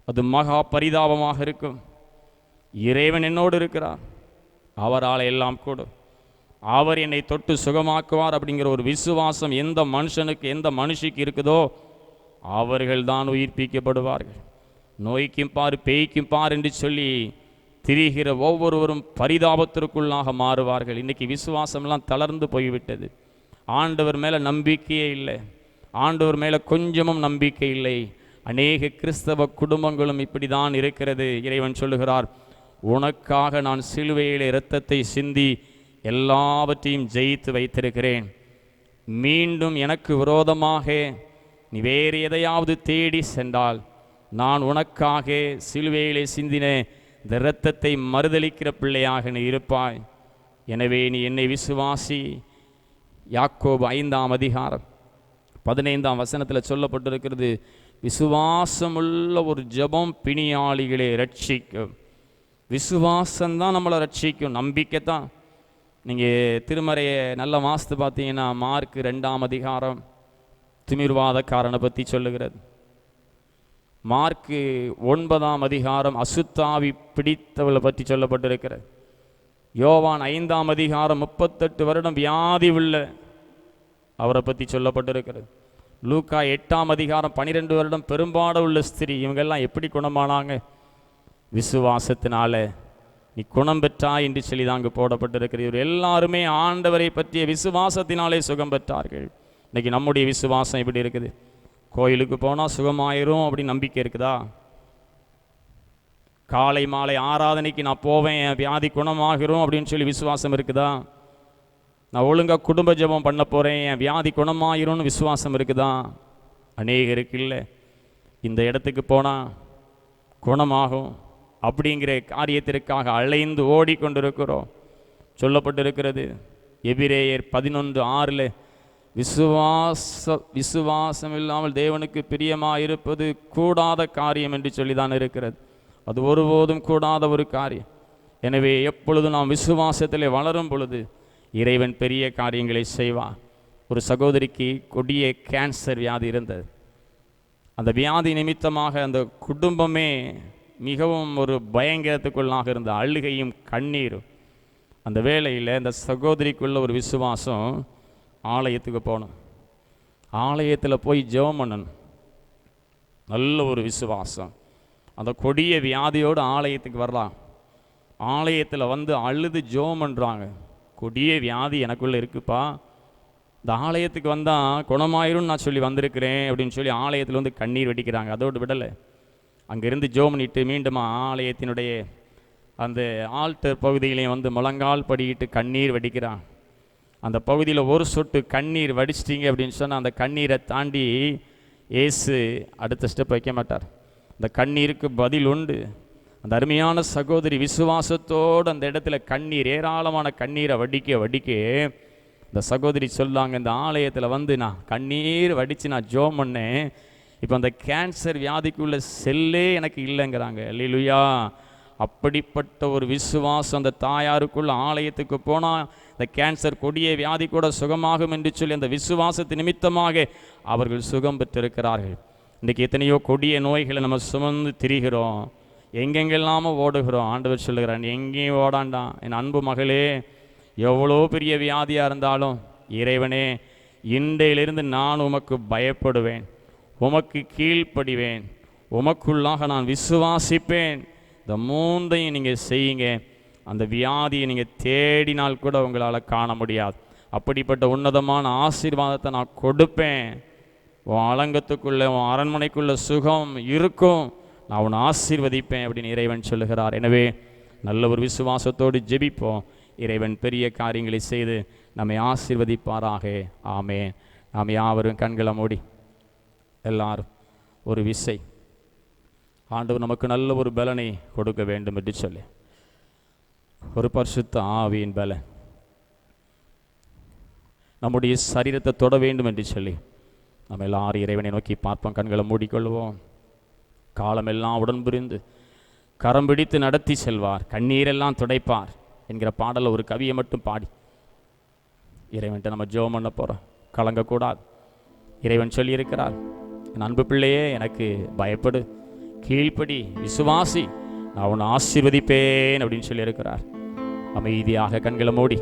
அது மகா பரிதாபமாக இருக்கும். இறைவன் என்னோடு இருக்கிறார், அவரால் எல்லாம் கூடும், அவர் என்னை தொட்டு சுகமாக்குவார் அப்படிங்கிற ஒரு விசுவாசம் எந்த மனுஷனுக்கு, எந்த மனுஷிக்கு இருக்குதோ அவர்கள்தான் உயிர்ப்பிக்கப்படுவார்கள். நோய்க்கும் பார், பேய்க்கும் பார் என்று சொல்லி திரிகிற ஒவ்வொருவரும் பரிதாபத்திற்குள்ளாக மாறுவார்கள். இன்றைக்கி விசுவாசம்லாம் தளர்ந்து போய்விட்டது. ஆண்டவர் மேலே நம்பிக்கையே இல்லை, ஆண்டவர் மேலே கொஞ்சமும் நம்பிக்கை இல்லை. அநேக கிறிஸ்தவ குடும்பங்களும் இப்படி தான் இருக்கிறது. இறைவன் சொல்லுகிறார், உனக்காக நான் சிலுவையிலே இரத்தத்தை சிந்தி எல்லாவற்றையும் ஜெயித்து வைத்திருக்கிறேன். மீண்டும் எனக்கு விரோதமாக நீ வேறு எதையாவது தேடி சென்றால் நான் உனக்காக சிலுவையிலே சிந்தின இந்த இரத்தத்தை மறுதலிக்கிற பிள்ளையாக நீ இருப்பாய். எனவே நீ என்னை விசுவாசி. யாக்கோபு 5ஆம் அதிகாரம் 15ஆம் வசனத்தில் சொல்லப்பட்டிருக்கிறது, விசுவாசமுள்ள ஒரு ஜெபம் பிணியாளிகளை ரட்சிக்கும். விசுவாசம்தான் நம்மளை ரட்சிக்கும், நம்பிக்கை தான். நீங்கள் திருமறையை நல்ல வாஸ்து பார்த்தீங்கன்னா மார்க் 2ஆம் அதிகாரம் திமிர்வாதக்காரனை பற்றி சொல்லுகிறது. மார்க் 9ஆம் அதிகாரம் அசுத்தாவி பிடித்தவளை பற்றி சொல்லப்பட்டிருக்கிறது. யோவான் 5ஆம் அதிகாரம் 38 வருடம் வியாதி உள்ள அவரை பற்றி சொல்லப்பட்டிருக்கிறது. லூக்கா 8ஆம் அதிகாரம் 12 வருடம் பெரும்பாடு உள்ள ஸ்திரீ, இவங்கெல்லாம் எப்படி குணமானாங்க? விசுவாசத்தினால நீ குணம் பெற்றாய் என்று சொல்லி தான் அங்கு போடப்பட்டிருக்கிறது. இவர் எல்லாருமே ஆண்டவரை பற்றிய விசுவாசத்தினாலே சுகம் பெற்றார்கள். இன்றைக்கி நம்முடைய விசுவாசம் எப்படி இருக்குது? கோயிலுக்கு போனால் சுகமாயிரும் அப்படின்னு நம்பிக்கை இருக்குதா? காலை மாலை ஆராதனைக்கு நான் போவேன், என் வியாதி குணமாகிரும் அப்படின்னு சொல்லி விசுவாசம் இருக்குதா? நான் ஒழுங்காக குடும்ப ஜெபம் பண்ண போகிறேன், என் வியாதி குணமாயிரும்னு விசுவாசம் இருக்குதா? அநேகருக்கு இல்லை. இந்த இடத்துக்கு போனால் குணமாகும் அப்படிங்கிற காரியத்திற்காக அலைந்து ஓடிக்கொண்டிருக்கிறோம். சொல்லப்பட்டிருக்கிறது எபிரேயர் 11:6 விசுவாசம் இல்லாமல் தேவனுக்கு பிரியமாக இருப்பது கூடாத காரியம் என்று சொல்லி தான் இருக்கிறது. அது ஒருபோதும் கூடாத ஒரு காரியம். எனவே எப்பொழுது நாம் விசுவாசத்திலே வளரும் பொழுது இறைவன் பெரிய காரியங்களை செய்வான். ஒரு சகோதரிக்கு கொடிய கேன்சர் வியாதி இருந்தது. அந்த வியாதி நிமித்தமாக அந்த குடும்பமே மிகவும் ஒரு பயங்கரத்துக்குள்ளாக இருந்த அழுகையும் கண்ணீரும். அந்த வேளையில் அந்த சகோதரிக்குள்ள ஒரு விசுவாசம், ஆலயத்துக்கு போகணும், ஆலயத்தில் போய் ஜெபம் பண்ணணும். நல்ல ஒரு விசுவாசம். அந்த கொடிய வியாதியோடு ஆலயத்துக்கு வரலாம். ஆலயத்தில் வந்து அழுது ஜெபம் பண்ணுறாங்க. கொடிய வியாதி எனக்குள்ளே இருக்குப்பா, இந்த ஆலயத்துக்கு வந்தால் குணமாயிரும் நான் சொல்லி வந்திருக்கிறேன் அப்படின்னு சொல்லி ஆலயத்தில் வந்து கண்ணீர் வெடிக்கிறாங்க. அதோடு விடலை, அங்கேருந்து ஜெபம் பண்ணிட்டு மீண்டும் ஆலயத்தினுடைய அந்த ஆல்டர் பகுதியிலையும் வந்து முழங்கால் படிக்கிட்டு கண்ணீர் வடிக்கிறான். அந்த பகுதியில் ஒரு சொட்டு கண்ணீர் வடிச்சிட்டிங்க அப்படின்னு சொன்னால் அந்த கண்ணீரை தாண்டி இயேசு அடுத்த ஸ்டெப் வைக்க மாட்டார். அந்த கண்ணீருக்கு பதில் உண்டு. அந்த அருமையான சகோதரி விசுவாசத்தோடு அந்த இடத்துல கண்ணீர், ஏராளமான கண்ணீரை வடிக்க இந்த சகோதரி சொல்லாங்க, இந்த ஆலயத்தில் வந்து நான் கண்ணீர் வடித்து நான் ஜெபம் பண்ணேன், இப்போ அந்த கேன்சர் வியாதிக்குள்ள செல்லே எனக்கு இல்லைங்கிறாங்க. அல்லேலூயா. அப்படிப்பட்ட ஒரு விசுவாசம் அந்த தாயாருக்குள்ள ஆலயத்துக்கு போனால் இந்த கேன்சர் கொடிய வியாதி கூட சுகமாகும் என்று சொல்லி அந்த விசுவாசத்து நிமித்தமாக அவர்கள் சுகம் பெற்றிருக்கிறார்கள். இன்றைக்கி எத்தனையோ கொடிய நோய்களை நம்ம சுமந்து திரிகிறோம், எங்கெங்கெல்லாமோ ஓடுகிறோம். ஆண்டவர் சொல்லுகிறான், எங்கேயும் ஓடாண்டான் என் அன்பு மகளே, எவ்வளோ பெரிய வியாதியாக இருந்தாலும் இறைவனே, இன்றையிலிருந்து நான் உமக்கு பயப்படுவேன், உமக்கு கீழ்ப்படிவேன், உமக்குள்ளாக நான் விசுவாசிப்பேன். இந்த மூந்தையும் நீங்கள் செய்யுங்க, அந்த வியாதியை நீங்கள் தேடினால் கூட உங்களால் காண முடியாது. அப்படிப்பட்ட உன்னதமான ஆசீர்வாதத்தை நான் கொடுப்பேன். உன் அலங்கத்துக்குள்ளே, உன் அரண்மனைக்குள்ளே சுகம் இருக்கும், நான் உன்னை ஆசீர்வதிப்பேன் அப்படின்னு இறைவன் சொல்லுகிறார். எனவே நல்ல ஒரு விசுவாசத்தோடு ஜெபிப்போம். இறைவன் பெரிய காரியங்களை செய்து நம்மை ஆசீர்வதிப்பாராக. ஆமென். நாம் யாவரும் கண்களை மூடி எல்லாரும் ஒரு விசை ஆண்டவர் நமக்கு நல்ல ஒரு பலனை கொடுக்க வேண்டும் என்று சொல்லி, ஒரு பரிசுத்த ஆவியின் பலன் நம்முடைய சரீரத்தை தொட வேண்டும் என்று சொல்லி நம்ம எல்லாரும் இறைவனை நோக்கி பார்ப்போம். கண்களை மூடிக்கொள்வோம். காலமெல்லாம் உடன் புரிந்து கரம் பிடித்து நடத்தி செல்வார், கண்ணீரெல்லாம் துடைப்பார் என்கிற பாடலில் ஒரு கவியை மட்டும் பாடி இறைவன்கிட்ட நம்ம ஜெபம் பண்ண போகிறோம். கலங்கக்கூடாது. இறைவன் சொல்லியிருக்கிறார், என் அன்பு பிள்ளையே, எனக்கு பயப்படு, கீழ்ப்படி, விசுவாசி, நான் உன்னை ஆசீர்வதிப்பேன் அப்படின்னு சொல்லியிருக்கிறார். அமைதியாக கண்களை மூடி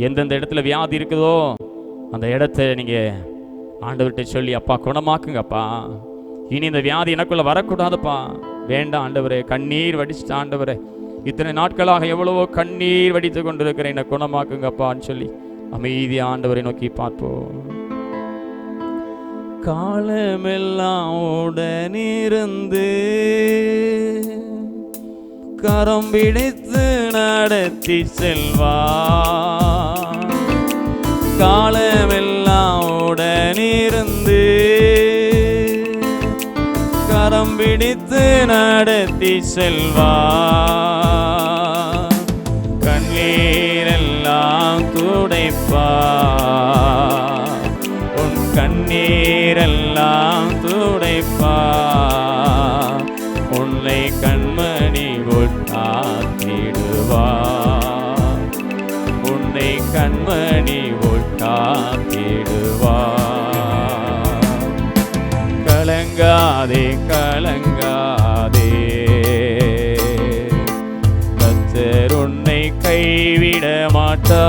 எந்தெந்த இடத்துல வியாதி இருக்குதோ அந்த இடத்த நீங்கள் ஆண்டவர்கிட்ட சொல்லி, அப்பா குணமாக்குங்கப்பா, இனி இந்த வியாதி எனக்குள்ளே வரக்கூடாதுப்பா, வேண்டாம் ஆண்டவரே, கண்ணீர் வடிச்சிட்ட ஆண்டவரே, இத்தனை நாட்களாக எவ்வளவோ கண்ணீர் வடித்து கொண்டிருக்கிறேன், என்னை குணமாக்குங்கப்பான்னு சொல்லி அமைதி ஆண்டவரை நோக்கி பார்ப்போம். காலமெல்லாம் உடனிருந்து கரம் பிடித்து நடத்தி செல்வார், காலமெல்லாம் உடனிருந்து கரம் பிடித்து நடத்தி செல்வார், கண்ணீரெல்லாம் துடைப்பார், உன் கண்ணீரெல்லாம் துடைப்பார், உன்னை கண்மணி போல் காத்திடுவார், உன்னை கண்மணி போல் காத்திடுவார். கலங்காதே கலங்காதே, கர்த்தர் உன்னை கைவிட மாட்டார்.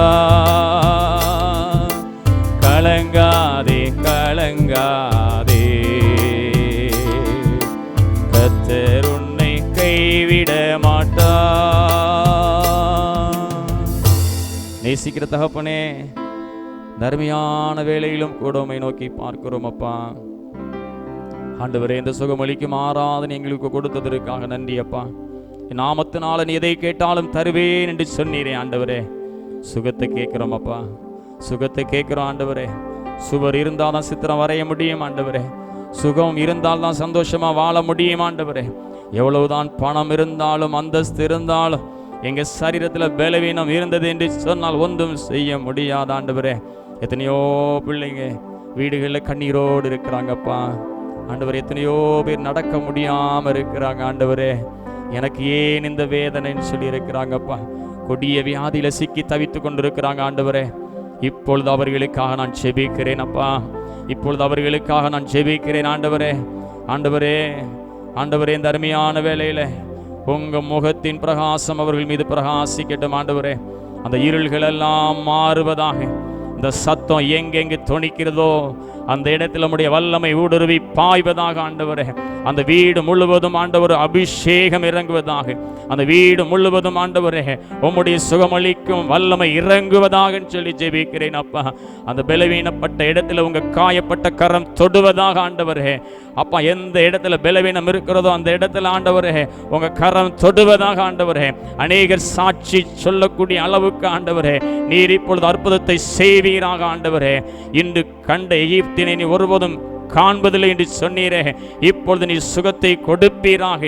கலங்காதே கலங்காதே, கர்த்தர் உன்னை கைவிட மாட்டார். நேசிக்கிற தகப்பனே, தர்மியான வேளையிலும் கூட உம்மை நோக்கி பார்க்கிறோம் அப்பா. ஆண்டவரே, இந்த சுகமளிக்கும் ஆராதனை எங்களுக்கு கொடுத்ததற்காக நன்றி அப்பா. என் நாமத்தினால நீ எதை கேட்டாலும் தருவேன் என்று சொன்னீரே ஆண்டவரே. சுகத்தை கேட்கிறோம் அப்பா, சுகத்தை கேட்கிறோம் ஆண்டவரே. சுவர் இருந்தால் தான் சித்திரம் வரைய முடியும் ஆண்டவரே. சுகம் இருந்தால் தான் சந்தோஷமா வாழ முடியும் ஆண்டவரே. எவ்வளவுதான் பணம் இருந்தாலும் அந்தஸ்து இருந்தாலும் எங்க சரீரத்தில் பலவீனம் இருந்தது என்று சொன்னால் ஒன்றும் செய்ய முடியாத ஆண்டவரே. எத்தனையோ பிள்ளைங்க வீடுகளில் கண்ணீரோடு இருக்கிறாங்கப்பா ஆண்டவரே. எத்தனையோ பேர் நடக்க முடியாம இருக்கிறாங்க ஆண்டவரே. எனக்கு ஏன் இந்த வேதனைன்னு சொல்லி இருக்கிறாங்கப்பா. கொடிய வியாதியில சிக்கி தவித்து கொண்டிருக்கிறாங்க ஆண்டவரே. இப்பொழுது அவர்களுக்காக நான் ஜெபிக்கிறேன் அப்பா. இப்பொழுது அவர்களுக்காக நான் ஜெபிக்கிறேன் ஆண்டவரே. ஆண்டவரே, ஆண்டவரே, இந்த அருமையான வேளையில உங்க முகத்தின் பிரகாசம் அவர்கள் மீது பிரகாசிக்கட்டும் ஆண்டவரே. அந்த இருள்கள் எல்லாம் மாறுவதாக. இந்த சத்தம் எங்கெங்கு தொனிக்கிறதோ அந்த இடத்துல நம்முடைய வல்லமை ஊடுருவி பாய்வதாக ஆண்டவரே. அந்த வீடு முழுவதும் ஆண்டவர் அபிஷேகம் இறங்குவதாக. அந்த வீடு முழுவதும் ஆண்டவரே உம்முடைய சுகமளிக்கும் வல்லமை இறங்குவதாக சொல்லி ஜெபிக்கிறேன் அப்பா. அந்த பலவீனப்பட்ட இடத்துல உங்க காயப்பட்ட கரம் தொடுவதாக ஆண்டவரே. அப்பா, எந்த இடத்துல பலவீனம் இருக்கிறதோ அந்த இடத்துல ஆண்டவரே உங்க கரம் தொடுவதாக ஆண்டவரே. அநேகர் சாட்சி சொல்லக்கூடிய அளவுக்கு ஆண்டவரே நீர் இப்பொழுது அற்புதத்தை செய்வீராக ஆண்டவரே. இன்று கண்ட எகிப்தினை நீ ஒருபோதும் காண்பதில்லை என்று சொன்னீரே. இப்பொழுது நீ சுகத்தை கொடுப்பீராக.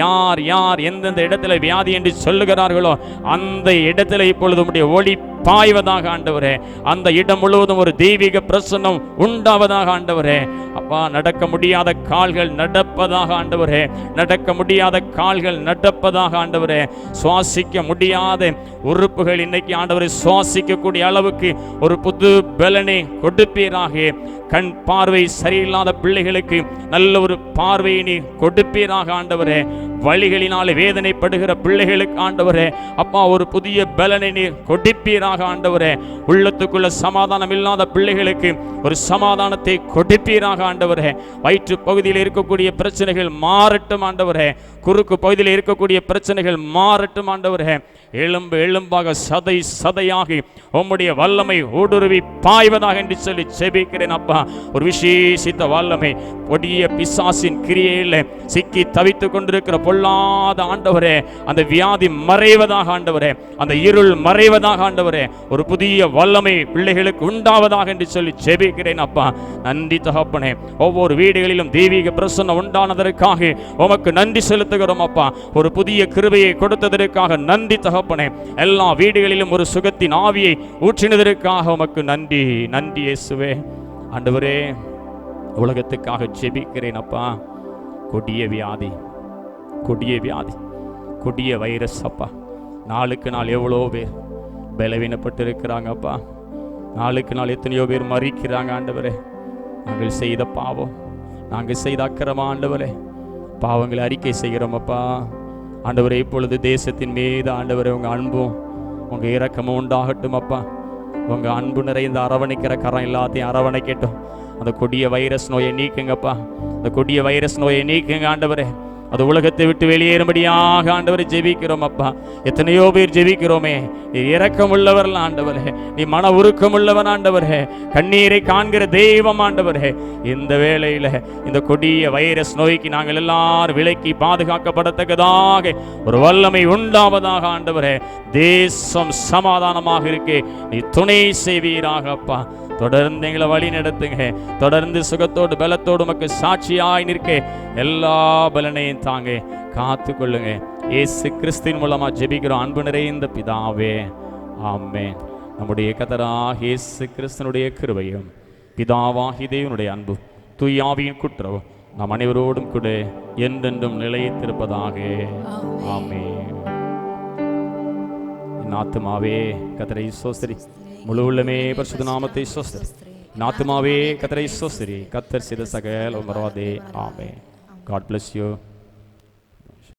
யார் யார் எந்தெந்த இடத்துல வியாதி என்று சொல்லுகிறார்களோ அந்த இடத்துல இப்பொழுது உம்முடைய ஒளி பாய்வதாக ஆண்டவரே. அந்த இடம் முழுவதும் ஒரு தெய்வீக பிரசன்னம் உண்டாவதாக ஆண்டவரே. அப்பா, நடக்க முடியாத கால்கள் நடப்பதாக ஆண்டவரே. நடக்க முடியாத கால்கள் நடப்பதாக ஆண்டவரே. சுவாசிக்க முடியாத உறுப்புகள் இன்னைக்கு ஆண்டவரை சுவாசிக்கக்கூடிய அளவுக்கு ஒரு புது பலனை கொடுப்பீராக. கண் பார்வை சரியில்லாத பிள்ளைகளுக்கு நல்ல ஒரு பார்வையை நீ கொடுப்பீராக ஆண்டவரே. வழிகளினாலே வேதனைப்படுகிற பிள்ளைகளுக்கு ஆண்டவரே அப்பா ஒரு புதிய பலனை நீ கொடுப்பீராக ஆண்டவரே. உள்ளத்துக்குள்ள சமாதானம் இல்லாத பிள்ளைகளுக்கு ஒரு சமாதானத்தை கொடுப்பீராக ஆண்டவரே. வயிற்று பகுதியில் இருக்கக்கூடிய பிரச்சனைகள் மாறட்டும் ஆண்டவரே. குறுக்கு பகுதியில் இருக்கக்கூடிய பிரச்சனைகள் மாறட்டும் ஆண்டவரே. எலும்பு எலும்பாக சதை சதையாகி உம்முடைய வல்லமை ஊடுருவி பாய்வதாக என்று சொல்லி ஜெபிக்கிறேன் அப்பா. ஒரு விசேஷித்த வல்லமை கொடிய பிசாசின் கிரியையில் சிக்கி தவித்துக் கொண்டிருக்கிற பொல்லாத ஆண்டவரே அந்த வியாதி மறைவதாக ஆண்டவரே. அந்த இருள் மறைவதாக ஆண்டவரே. ஒரு புதிய வல்லமை பிள்ளைகளுக்கு உண்டாவதாக என்று சொல்லி ஜெபிக்கிறேன் அப்பா. நன்றி தகப்பனே. ஒவ்வொரு வீடுகளிலும் தெய்வீக பிரசன்னம் உண்டானதற்காக உமக்கு நன்றி செலுத்துகிறோம் அப்பா. ஒரு புதிய கிருபையை கொடுத்ததற்காக நன்றி தகப்பனே. எல்லா வீடுகளிலும் ஒரு சுகத்தின் ஆவியை ஊற்றினதற்காக உமக்கு நன்றி. நன்றி இயேசுவே. ஆண்டவரே, உலகத்துக்காக ஜெபிக்கிறேன் அப்பா. கொடிய வியாதி, கொடிய வியாதி, கொடிய வைரஸ் அப்பா. நாளுக்கு நாள் எவ்வளோ பேர் பலவீனப்பட்டு இருக்கிறாங்க அப்பா. நாளுக்கு நாள் எத்தனையோ பேர் மறிக்கிறாங்க ஆண்டவரே. நாங்கள் செய்த பாவம், நாங்கள் செய்த அக்கிரமம் ஆண்டவரே, பாவங்களை அறிக்கை செய்கிறோம் அப்பா. ஆண்டவரே, இப்பொழுது தேசத்தின் மீது ஆண்டவரே உங்கள் அன்பும் உங்கள் இரக்கமும் உண்டாகட்டும் அப்பா. உங்கள் அன்பு நிறைந்த அரவணைக்கிற கரம் எல்லாத்தையும் அரவணைக்கட்டும். அந்த கொடிய வைரஸ் நோயை நீக்குங்கப்பா. அந்த கொடிய வைரஸ் நோயை நீக்குங்க ஆண்டவரே. அது உலகத்தை விட்டு வெளியேறும்படியாக ஆண்டவரை ஜெபிக்கிறோம் அப்பா. எத்தனையோ பேர் ஜெபிக்கிறோமே. நீ இரக்கம் உள்ளவர்கள் ஆண்டவரே. நீ மன உருக்கம் உள்ளவன் ஆண்டவரே. கண்ணீரை காண்கிற தெய்வம் ஆண்டவரே. இந்த வேளையில இந்த கொடிய வைரஸ் நோய்க்கு நாங்கள் எல்லாரும் விலக்கி பாதுகாக்கப்படத்தக்கதாக ஒரு வல்லமை உண்டாவதாக ஆண்டவரே. தேசம் சமாதானமாக இருக்கே நீ துணை செய்வீராக அப்பா. தொடர்ந்து எங்களை வழி நடத்துங்க. தொடர்ந்து சுகத்தோடு பலத்தோடு உமக்கு சாட்சியாய் நிற்க எல்லா பலனையும் தாங்க காத்து கொள்ளுங்க. இயேசு கிறிஸ்துவின் மூலமா ஜெபிக்கிறோம் அன்பு நிறைந்த பிதாவே, ஆமென். நம்முடைய கர்த்தராகிய இயேசு கிறிஸ்துவினுடைய கிருபையும் பிதாவாகிய தேவனுடைய அன்பு தூய ஆவியின் குற்றவும் நாம் அனைவரோடும் கூட என்றென்றும் நிலைத்திருப்பதாக. ஆமென். என் ஆத்துமாவே கர்த்தரை ஸ்தோத்திரி, முழு உள்ளமே பரிசுத்த நாமத்தை ஸ்தோத்திரி. என் ஆத்துமாவே கர்த்தரை ஸ்தோத்திரி, கர்த்தர் செய்த சகல உமராதே. ஆமென். God bless you.